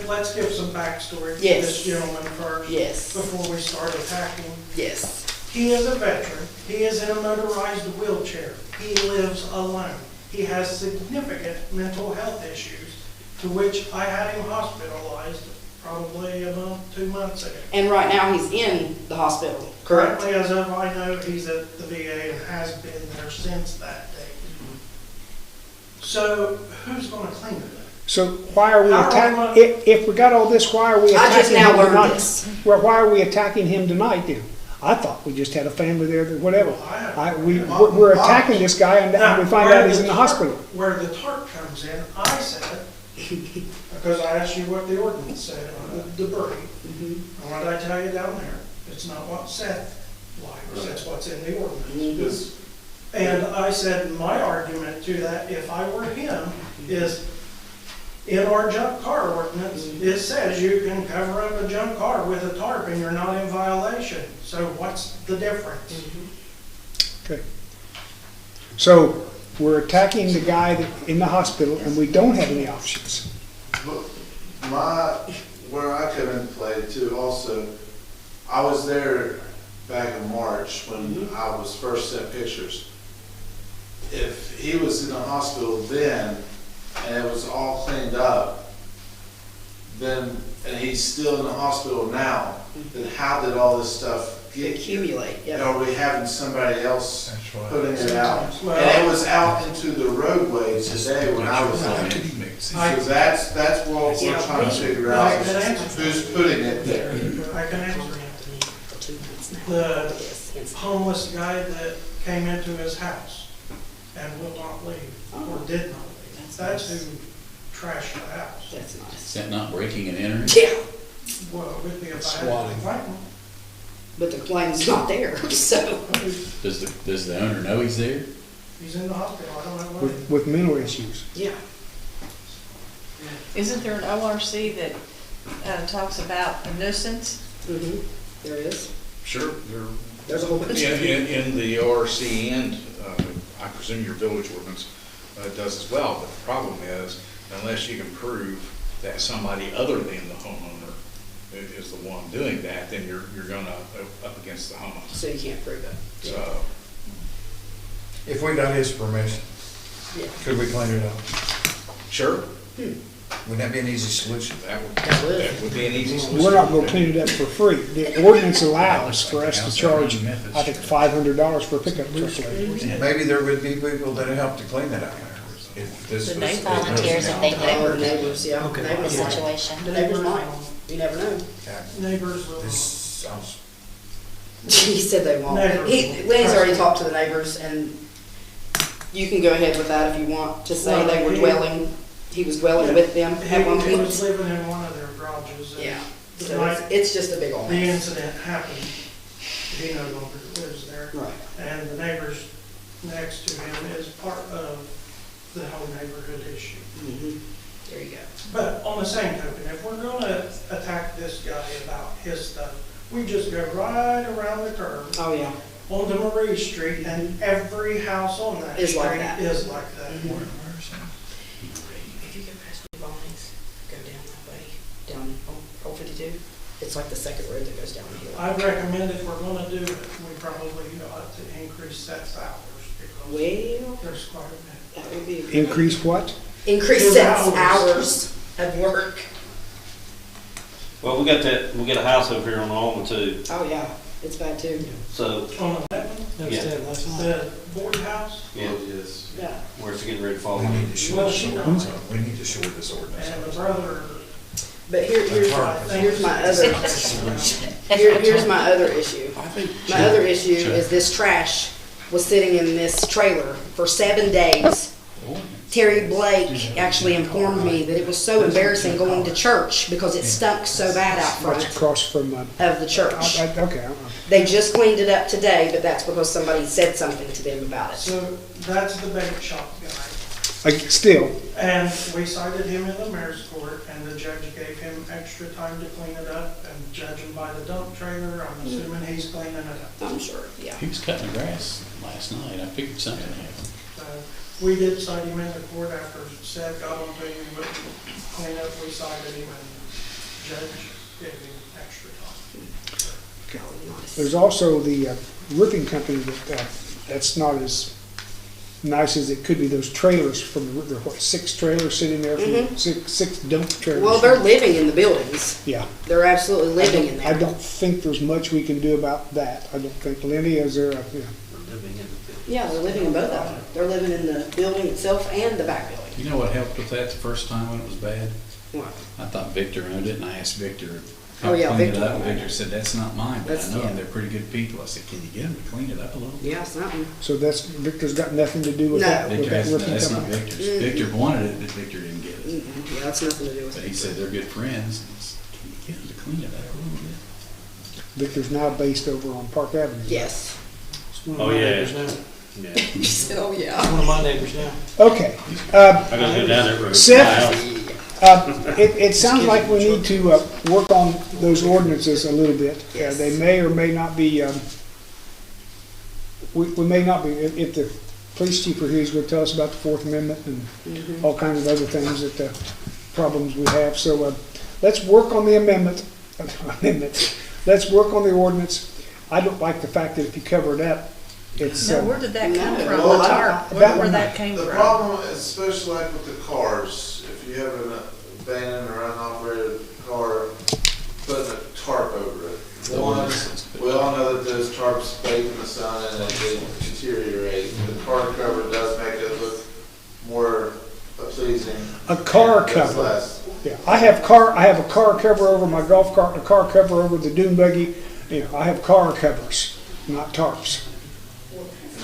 let's give some backstory to Yes. this gentleman first. Yes. Before we start attacking. Yes. He is a veteran. He is in a motorized wheelchair. He lives alone. He has significant mental health issues, to which I had him hospitalized probably about 2 months ago. And right now he's in the hospital, correct? Currently, as of I know, he's at the VA and has been there since that date. So who's gonna clean it? So why are we How are we attacking, gonna- if we got all this, why are we I just attacking now him learned tonight? this. Well, why are we attacking him tonight then? I thought we just had a family there, that whatever. We're attacking this guy and we find Where out he's the in the tarp- hospital. Where the tarp comes in, I said, because I asked you what the ordinance said on the debris. And what did I tell you down there? It's not what Seth likes, it's what's in the ordinance. And I said, my argument to that, if I were him, is in our junk car ordinance, it says you can cover up a junk car with a tarp and you're not in violation. So what's the difference? Okay. So we're attacking the guy in the hospital and we don't have any options. But where I come into play too also, I was there back in March when I was first sent pictures. If he was in the hospital then, and it was all cleaned up, then, and he's still in the hospital now, then how did all this stuff accumulate, yeah. Are we having somebody else That's right. putting it out? Well- And it was out into the roadways today when I was on it. So that's what we're trying to figure out, is who's putting it there. I can answer it. The homeless guy that came into his house and will not leave, or did not leave, that's who trashed the house. That's nice. Is that not breaking and entering? Yeah, Well, it would be a bad Swatting. complaint. but the claim's not there, so. Does the owner know he's there? He's in the hospital, I don't know why. With mental issues. Yeah. Isn't there an ORC that talks about a nuisance? Mm-hmm, there is. Sure, There's a whole bunch of in the ORC and, I presume your village ordinance does as well, but the problem is, unless you can prove that somebody other than the homeowner is the one doing that, then you're gonna up against the homeowner. So you can't prove it. So, If we got his permission, Yeah. could we clean it up? sure, Wouldn't that be an easy solution? that would would. be an easy solution. We're not gonna clean it up for free. The ordinance allows for us to charge, I think, $500 for a pickup truck load. Maybe there would be people that help to clean that out. If this The was- volunteers if they Or know neighbors, yeah. the Neighbors might. situation. The neighbors might, you never know. Neighbors will This not. sounds, He said they won't. Neighbors. Lenny's already talked to the neighbors, and you can go ahead with that if you want, to say they were dwelling, he was dwelling with them at one He was point. living in one of their garages. And Yeah, the so night it's just a big old the mess. incident happened, he no longer lives there. Right. And the neighbors next to him is part of the whole neighborhood issue. Mhm. There you go. But on the same token, if we're gonna attack this guy about his stuff, we just go right around the curve Oh, yeah. onto Marie Street, and every house on that Is like street that. is like that. Mhm. If you go past Bonnie's, go down that way, down on 52, it's like the second road that goes down the hill. I recommend if we're gonna do it, we probably ought to increase Seth's hours, because Well, there's quite a bit. that would be a good. Increase what? Increase His Seth's hours. hours of work. Well, we got a house over here on Alma too, Oh, yeah, it's bad too. so, On the yeah, the board house, yeah, Yeah. where it's getting ready to fall. we need to shore Well, this she ordinance knows. up. We need to shore this ordinance and the up. brother, But here's my other, here's my other issue. My other issue is this trash was sitting in this trailer for 7 days. Terry Blake actually informed me that it was so embarrassing going to church because it stunk so bad out That's front across from, of the church. okay. They just cleaned it up today, but that's because somebody said something to them about it. so that's the bait shop guy. Still, And we cited him in the mayor's court, and the judge gave him extra time to clean it up, and judging by the dump trailer, I'm assuming he's cleaning it up. I'm sure, yeah. He was cutting the grass last night. I figured something happened. So we did cite him in the court after Seth got on to him, but clean up, we cited him, and judge gave him extra time. there's also the roofing company that's not as nice as it could be. Those trailers from, there are, what, 6 trailers sitting there, from six dump trailers. Well, they're living in the buildings. Yeah. They're absolutely living in I there. don't think there's much we can do about that. I don't think. Lenny, is there, Yeah, they're living in both of them. They're living in the building itself and the back building. You know what helped with that the first time when it was bad? What? I thought Victor owned it, and I asked Victor, Oh, yeah, clean it Victor up, and owned it. Victor said, that's not mine, but I That's- know yeah. them, they're pretty good people. I said, can you get them to clean it up a little? Yeah, something. so that's, Victor's got nothing to do with No. that, with Victor that has, roofing that's not company? Victor's. Victor wanted it, but Victor didn't get it. Mm-mm. Yeah, that's nothing to do with But it. he said they're good friends. I said, can you get them to clean it up a little bit? Victor's now based over on Park Avenue. Yes. Oh, yeah. Yeah. You said, oh, yeah. One of my neighbors now. Okay. I gotta go down that road. Seth? It sounds like we need to work on those ordinances a little bit. Yes. They may or may not be, we may not be, if the police chief were here, he's going to tell us about the Fourth Amendment and all kinds of other things that, problems we have. So let's work on the amendment. Let's work on the ordinance. I don't like the fact that if you cover it up, it's. Now, where did that come No. from, Well, the tarp? that Where one- that came The from? problem, especially like with the cars, if you have an abandoned or unoperated car, putting a tarp over it. One, We all know that those tarps bake in the sun and they deteriorate. The car cover does make it look more pleasing. A car and does cover. last. Yeah, I have a car cover over my golf cart, and a car cover over the dune buggy. You know, I have car covers, not tarps.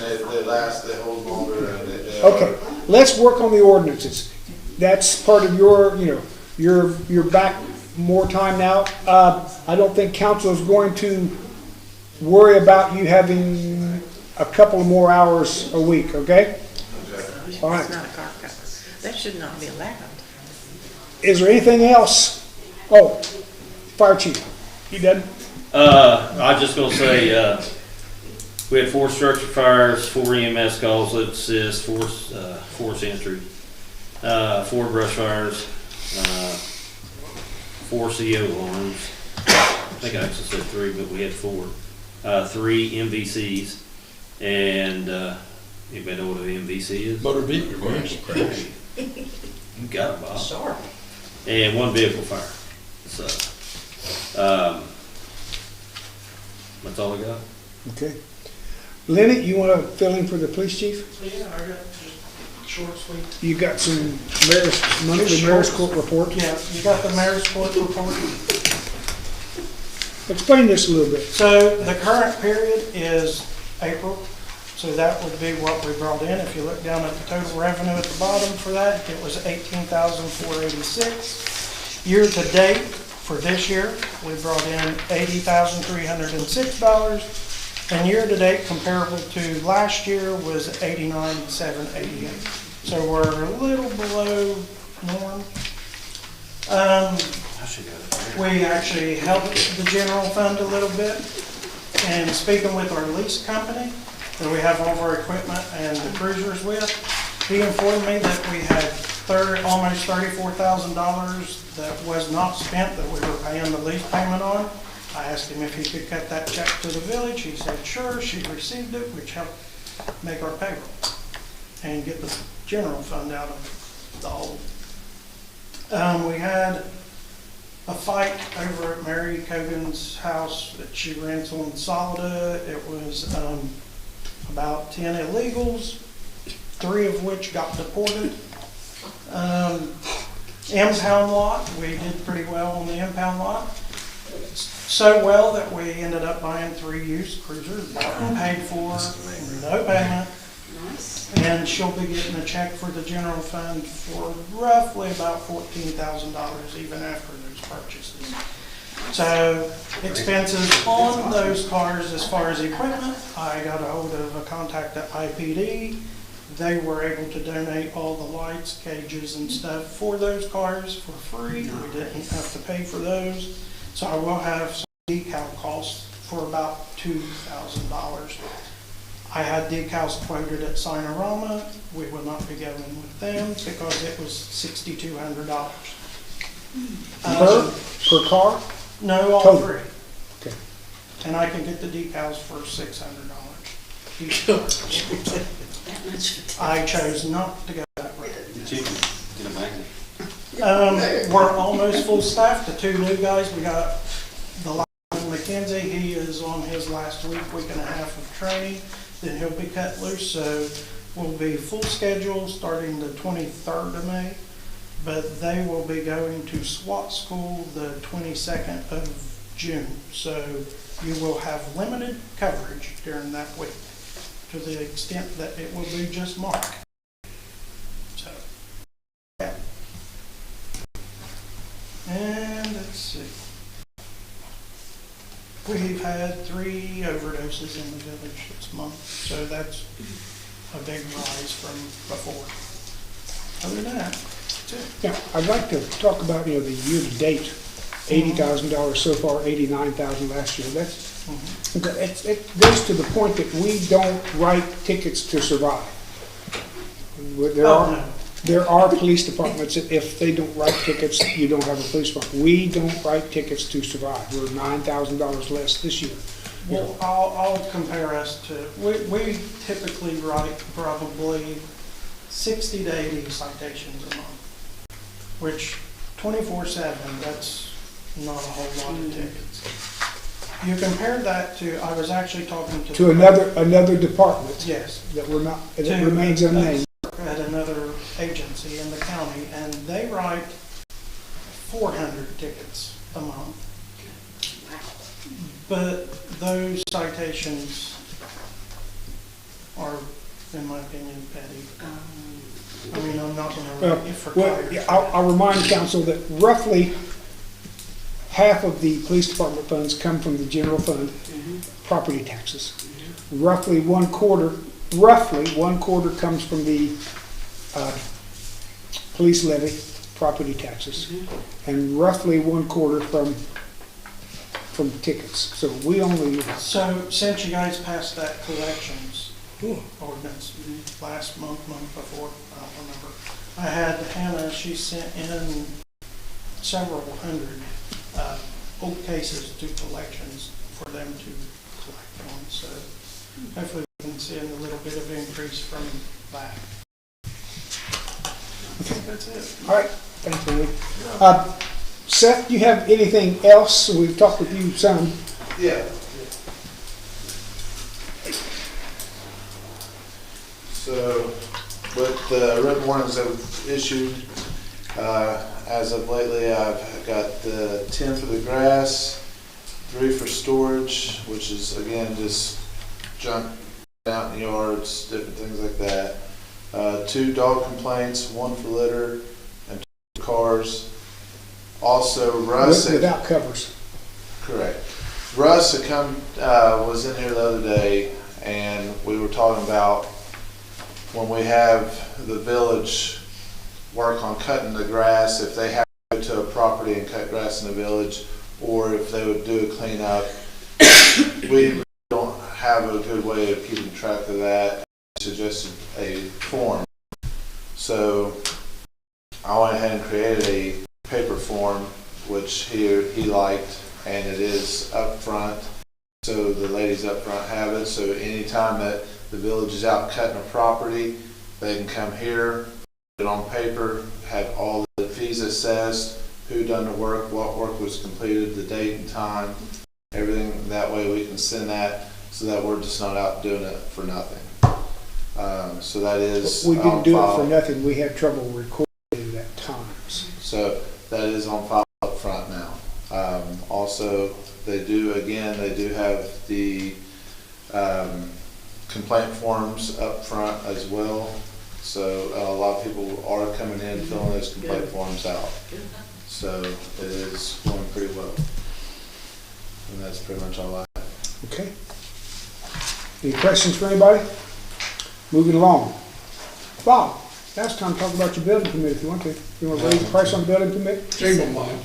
And they last, they hold longer, and they Okay, let's work on the ordinances. That's part of your, you know, you're back more time now. I don't think council is going to worry about you having a couple of more hours a week, okay? All right. It's not a car cover. That should not be allowed. Is there anything else? Oh, fire chief, you done? I was just gonna say, we had 4 structure fires, 4 EMS calls, let's assist, 4 force entry, 4 brush fires, 4 CO alarms. I think I actually said 3, but we had 4. 3 MVCs, and anybody know what an MVC is? Motor vehicle crash. You got it, Bob. Sorry. And 1 vehicle fire. So, that's all I got. Okay. Lenny, you want to fill in for the police chief? Yeah, I got just short, sweet. You got some mayor's money, the mayor's court report? Yeah, you got the mayor's court report. Explain this a little bit. So the current period is April, so that would be what we brought in. If you look down at the total revenue at the bottom for that, it was $18,486. Year to date for this year, we brought in $80,306. And year to date comparable to last year was $89,788. So we're a little below norm. We actually helped the general fund a little bit. And speaking with our lease company that we have all of our equipment and the cruisers with, he informed me that we had almost $34,000 that was not spent that we were paying the lease payment on. I asked him if he could cut that check to the village. He said, sure. She received it, which helped make our payroll and get the general fund out of the hole. We had a fight over at Mary Cogan's house that she rents on Solida. It was about 10 illegals, 3 of which got deported. Impound lot, we did pretty well on the impound lot. So well that we ended up buying 3 used cruisers, bought and paid for, no payment. And she'll be getting a check for the general fund for roughly about $14,000 even after those purchases. So expenses on those cars as far as equipment, I got a hold of a contact at IPD. They were able to donate all the lights, cages and stuff for those cars for free. We didn't have to pay for those. So I will have some decal costs for about $2,000. I had decals quoted at Sinorama. We will not be going with them because it was $6,200. Per car? No, all Total. 3. Okay. And I can get the decals for $600 each. I chose not to go that route. We're almost full staff. The 2 new guys, we got the Lineman McKenzie. He is on his last week and a half of training. Then he'll be cut loose. So we'll be full schedule starting the 23rd of May. But they will be going to SWAT school the 22nd of June. So you will have limited coverage during that week to the extent that it will be just Mark. So, yeah. And let's see. We've had 3 overdoses in the village this month, so that's a big rise from before. Other than that, that's it. Yeah, I'd like to talk about, the year-to-date, $80,000 so far, $89,000 last year. It goes to the point that we don't write tickets to survive. There are police departments that if they don't write tickets, you don't have a police department. We don't write tickets to survive. We're $9,000 less this year. Well, I'll compare us to, we typically write probably 60 to 80 citations a month, which 24/7, that's not a whole lot of tickets. You compared that to, I was actually talking to. To another department Yes. that we're not, that To- remains unnamed. At another agency in the county, and they write 400 tickets a month. But those citations are, in my opinion, petty. I mean, I'm not gonna Well, write you for well, tires. yeah, I'll remind council that roughly half of the police department funds come from the general fund, property taxes. Roughly one quarter comes from the police levy, property taxes, and roughly one quarter from tickets. So we only, So since you guys passed that collections ordinance last month before, I don't remember, I had Hannah, she sent in several hundred old cases to collections for them to collect on. So hopefully we can see a little bit of increase from that. I think that's it. all right, thanks, Randy. Seth, do you have anything else? We've talked with you some. Yeah. So, with the written warnings that we've issued, as of lately, I've got 10 for the grass, 3 for storage, which is again just junk out in the yards, different things like that. 2 dog complaints, 1 for litter, and 2 cars. Also, Russ. Without covers. Correct. Russ had come, was in here the other day, and we were talking about when we have the village work on cutting the grass, if they have to go to a property and cut grass in the village, or if they would do a cleanup. We don't have a good way of keeping track of that. I suggested a form. So I went ahead and created a paper form, which he liked, and it is up front. So the ladies up front have it. So anytime that the village is out cutting a property, they can come here, put it on paper, have all the fees assessed, who done the work, what work was completed, the date and time, everything. That way we can send that so that we're just not out doing it for nothing. So that is We didn't on do it file. for nothing. We had trouble recording it at times. So that is on file up front now. Also, they do have the complaint forms up front as well. So a lot of people are coming in filling those complaint forms out. So it is going pretty well. And that's pretty much all I have. Okay. Any questions for anybody? Moving along. Bob, now it's time to talk about your building permit if you want to. You want to raise the price on the building permit? Change my mind.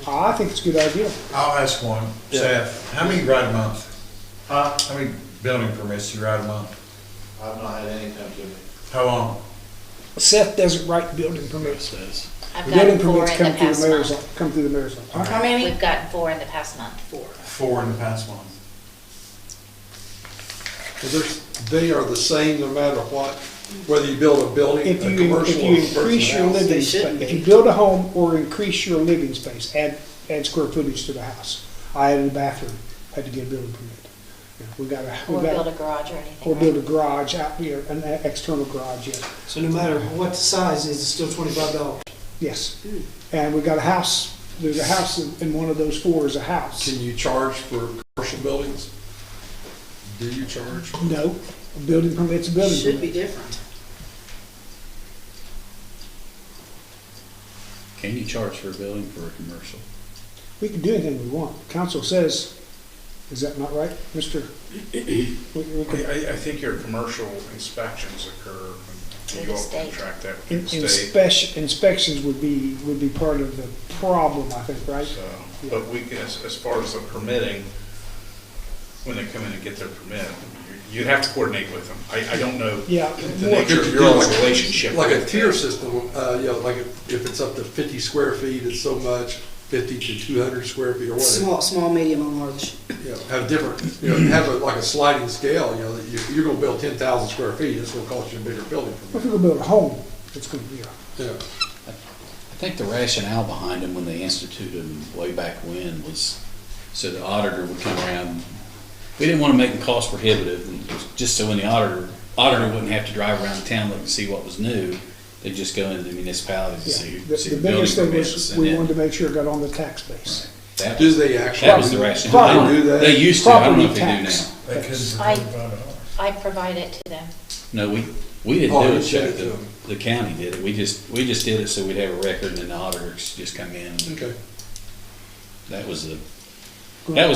I think it's a good idea. I'll ask one. Seth, how many you write a month? How many building permits you write a month? I've not had any come to me. How long? Seth doesn't write building permits. I've The building gotten 4 permits in the come through past the mayor's, month. come through the mayor's office. How many? We've gotten 4 in the past month. 4 in the past month. They are the same no matter what, whether you build a building, a If you commercial or increase your personal house. living space, if you build a home or increase your living space, add square footage to the house. I added a bathroom, had to get a building permit. Yeah, Or build a garage or anything. Or right? build a garage out here, an external garage, yeah. So no matter what the size is, it's still $25. Yes. And we got a house, there's a house in one of those 4 is a house. Can you charge for commercial buildings? Do you charge? No, a building permit's a building Should permit. be different. Can you charge for a building for a commercial? We can do anything we want. Council says, is that not right, Mr.? I think your commercial inspections occur, Through and the you all state. contract that with the state. Inspections would be part of the problem, I think, right? So, but we can, as far as the permitting, when they come in and get their permit, you'd have to coordinate with them. I don't know Yeah. the nature of your all's relationship. Like a with tier them. system, like if it's up to 50 square feet, it's so much, 50 to 200 square feet or whatever. Small, medium, and large. Have different, have like a sliding scale, that you're gonna build 10,000 square feet, it's gonna cost you a bigger building If permit. you're gonna build a home, it's gonna be Yeah. I think the rationale behind them when they instituted them way back when was So the auditor would come around. We didn't want to make them cost prohibitive, and just so when the auditor wouldn't have to drive around town looking to see what was new. They'd just go into the municipalities to see The the building biggest thing permits. was, and we then- wanted to make sure it got on the tax base. That Do was, they actually? that was the rationale. I Probably don't- do that? They used to, I don't know if they do Property now. tax. They couldn't for I- $25. I provide it to them. No, we didn't Oh, do you it, sent Chuck. it to them. The county did it. We just did it so we'd have a record, and then the auditors just come in. Okay. That was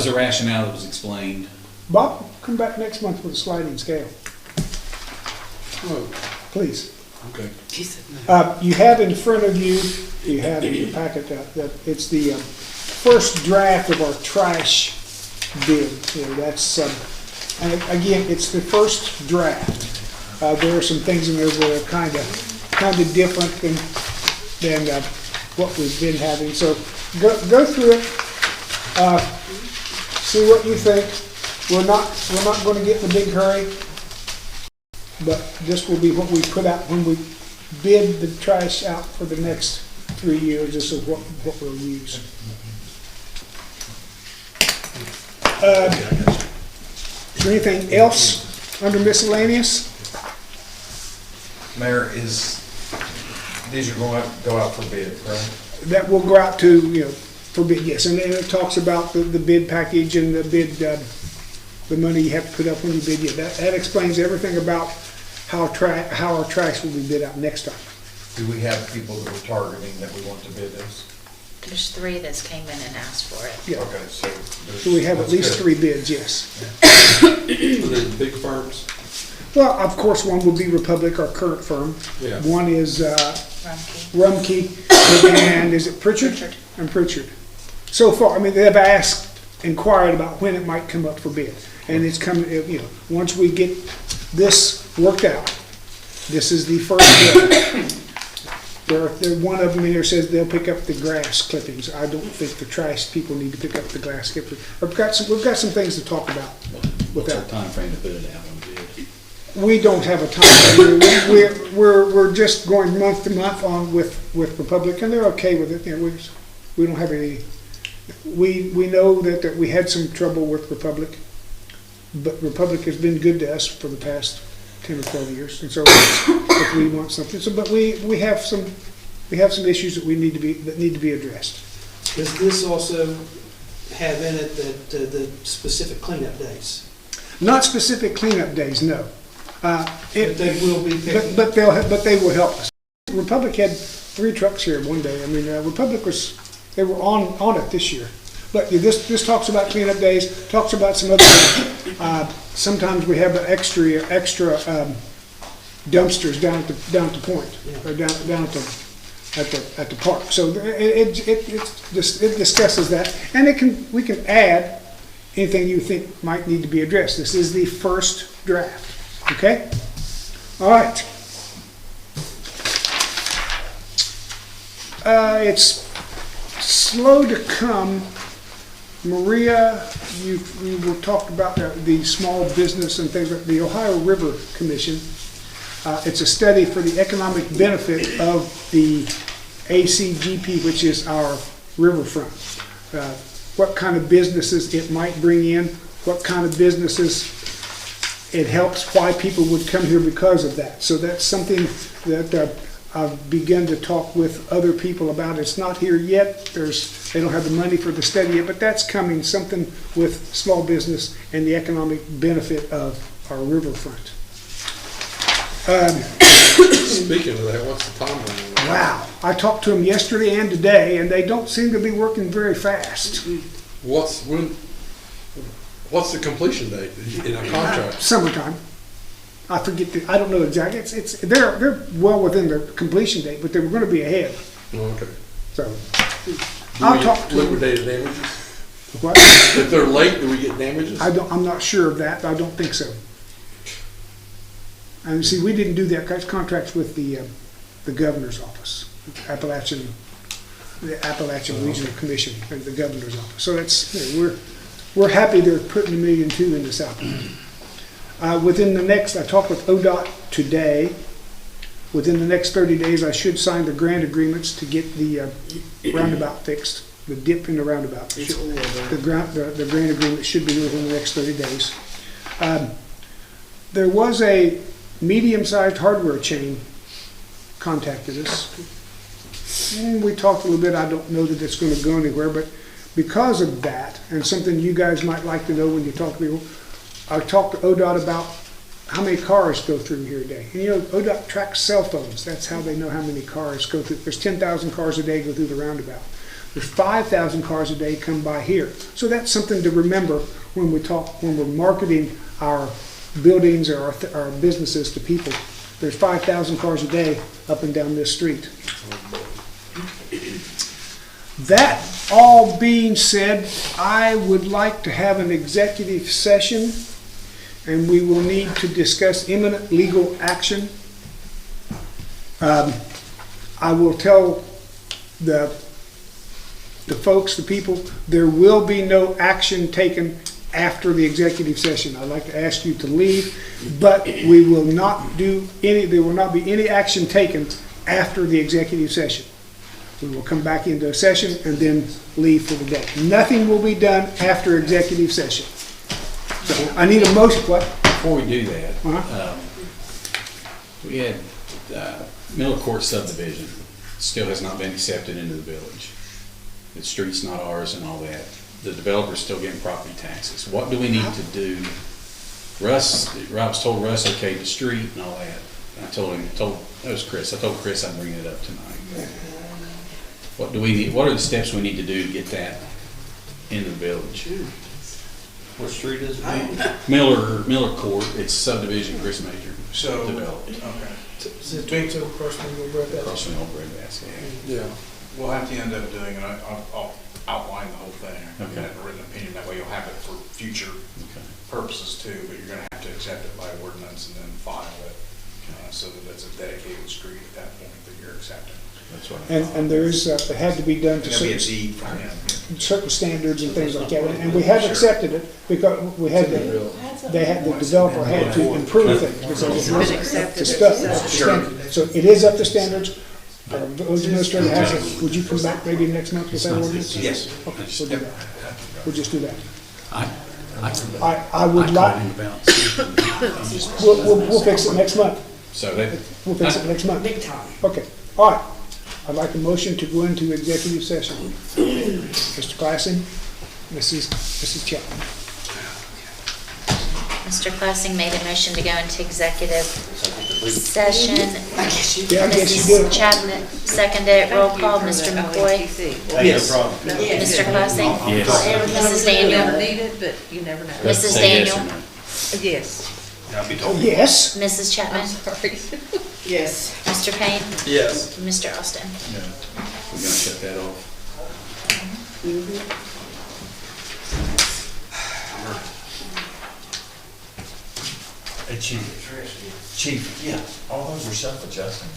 the rationale that was explained. Bob, come back next month with a sliding scale, Oh, please. okay. You have in front of you, you have in your packet that it's the first draft of our trash bid. You know, that's, and again, it's the first draft. There are some things in there that are kind of different than what we've been having. So go through it, see what you think. We're not going to get in a big hurry, but this will be what we put out when we bid the trash out for the next 3 years. This is what we'll use. Is there anything else under miscellaneous? Mayor, these are going to go out for bid, right? That will go out to, for bid, yes, and then it talks about the bid package and the bid, the money you have to put up when you bid. Yeah, that explains everything about how our trash will be bid out next time. Do we have people that we're targeting that we want to bid this? There's 3 that came in and asked for it. Yeah. Okay, so. So we have at that's least good. 3 bids, yes. For the big firms? Well, of course, one will be Republic, our current firm. Yeah. One is Rumpke. Rumkey, and is it Pritchard? Pritchard. And Pritchard. So far, I mean, they've inquired about when it might come up for bid. And it's coming, once we get this worked out, this is the first bid. One of them in there says they'll pick up the grass clippings. I don't think the trash people need to pick up the grass clippings. We've got some things to talk about with What's our that. time frame to put it out on bid? We don't have a time. We're just going month to month on with Republic, and they're okay with it. We don't have any. We know that we had some trouble with Republic, but Republic has been good to us for the past 10 or 12 years, and so if we want something, but we have some issues that need to be addressed. Does this also have in it that the specific cleanup days? Not specific cleanup days, no. But they will be picking. But they will help us. Republic had 3 trucks here one day. I mean, Republic they were on it this year. But this talks about cleanup days, talks about some other things. Sometimes we have extra dumpsters down at the point, or down at the park. So it discusses that, and we can add anything you think might need to be addressed. This is the first draft. Okay? All right. It's slow to come. Maria, you talked about the small business and things like the Ohio River Commission. It's a study for the economic benefit of the ACGP, which is our riverfront. What kind of businesses it might bring in, what kind of businesses it helps, why people would come here because of that. So that's something that I've begun to talk with other people about. It's not here yet. They don't have the money for the study yet, but that's coming, something with small business and the economic benefit of our riverfront. Speaking of that, what's the timeline? Wow. I talked to them yesterday and today, and they don't seem to be working very fast. What's the completion date in a contract? Summertime. I forget I don't know exactly. They're well within their completion date, but they were going to be ahead. Oh, okay. So Do I'll we talk to them. liquidated damages? What? If they're late, do we get damages? I'm not sure of that. I don't think so. And see, we didn't do that. That's contracts with the governor's office, the Appalachian Regional Commission, and the governor's office. So that's we're happy they're putting $1.2 million in the South. Within the next, I talked with ODOT today. Within the next 30 days, I should sign the grant agreements to get the roundabout fixed. the dip in the roundabout. The grant agreement should be within the next 30 days. There was a medium-sized hardware chain contacted us. We talked a little bit, I don't know that it's gonna go anywhere, but because of that, and something you guys might like to know when you talk to people, I talked to ODOT about how many cars go through here a day. And you know, ODOT tracks cell phones, that's how they know how many cars go through. There's 10,000 cars a day go through the roundabout. There's 5,000 cars a day come by here. So that's something to remember when we're marketing our buildings or our businesses to people. There's 5,000 cars a day up and down this street. That all being said, I would like to have an executive session, and we will need to discuss imminent legal action. I will tell the folks, the people, there will be no action taken after the executive session. I'd like to ask you to leave, but we will not do any, there will not be any action taken after the executive session. We will come back into a session and then leave for the day. Nothing will be done after executive session. So I need a motion, what? Before we do that, we had Miller Court subdivision, still has not been accepted into the village. The street's not ours and all that. The developer's still getting property taxes. What do we need to do? Russ, I was told Russ okayed the street and all that. I told him, that was Chris, I told Chris I'd bring it up tonight. What do we need, what are the steps we need to do to get that in the village? What street is it? Miller Court, it's subdivision Chris Major developed. Okay. Is it between across from the bread basket? Across from the old bread basket. Yeah. We'll have to end up doing it, I'll outline the whole thing. Okay. In a written opinion, that way you'll have it for future purposes too, but you're gonna have to accept it by ordinance and then file it, so that it's a dedicated street at that point that you're accepting. That's what And there is, it had to be done to There'll be a certain, deed from him. certain standards and things like that. And we have accepted it because we had the developer had to improve things. Because it wasn't to stuff. So it is up to standards. Our village administrator has it. Would you come back maybe next month with that ordinance? Yes. Okay, we'll do that. We'll just do that. I would called like, him about we'll fix it next month. so that We'll fix it next month. Big time. Okay, all right. I'd like a motion to go into executive session. Mr. Classen, Mrs. Chapman. Mr. Classing made a motion to go into executive session. Yeah, I guess you did. Mrs. Chapman seconded, roll call, Mr. McCoy. Yes. Mr. Classing? Yes. Mrs. Daniel? need it, but you never know. Mrs. say yes Daniel? or no. Yes. I'll be told. Yes. Mrs. Chapman? Sorry. Yes. Mr. Payne? Yes. Mr. Austin? We're gonna shut that off. Hey, Chief, yeah, all those are self-adjusting.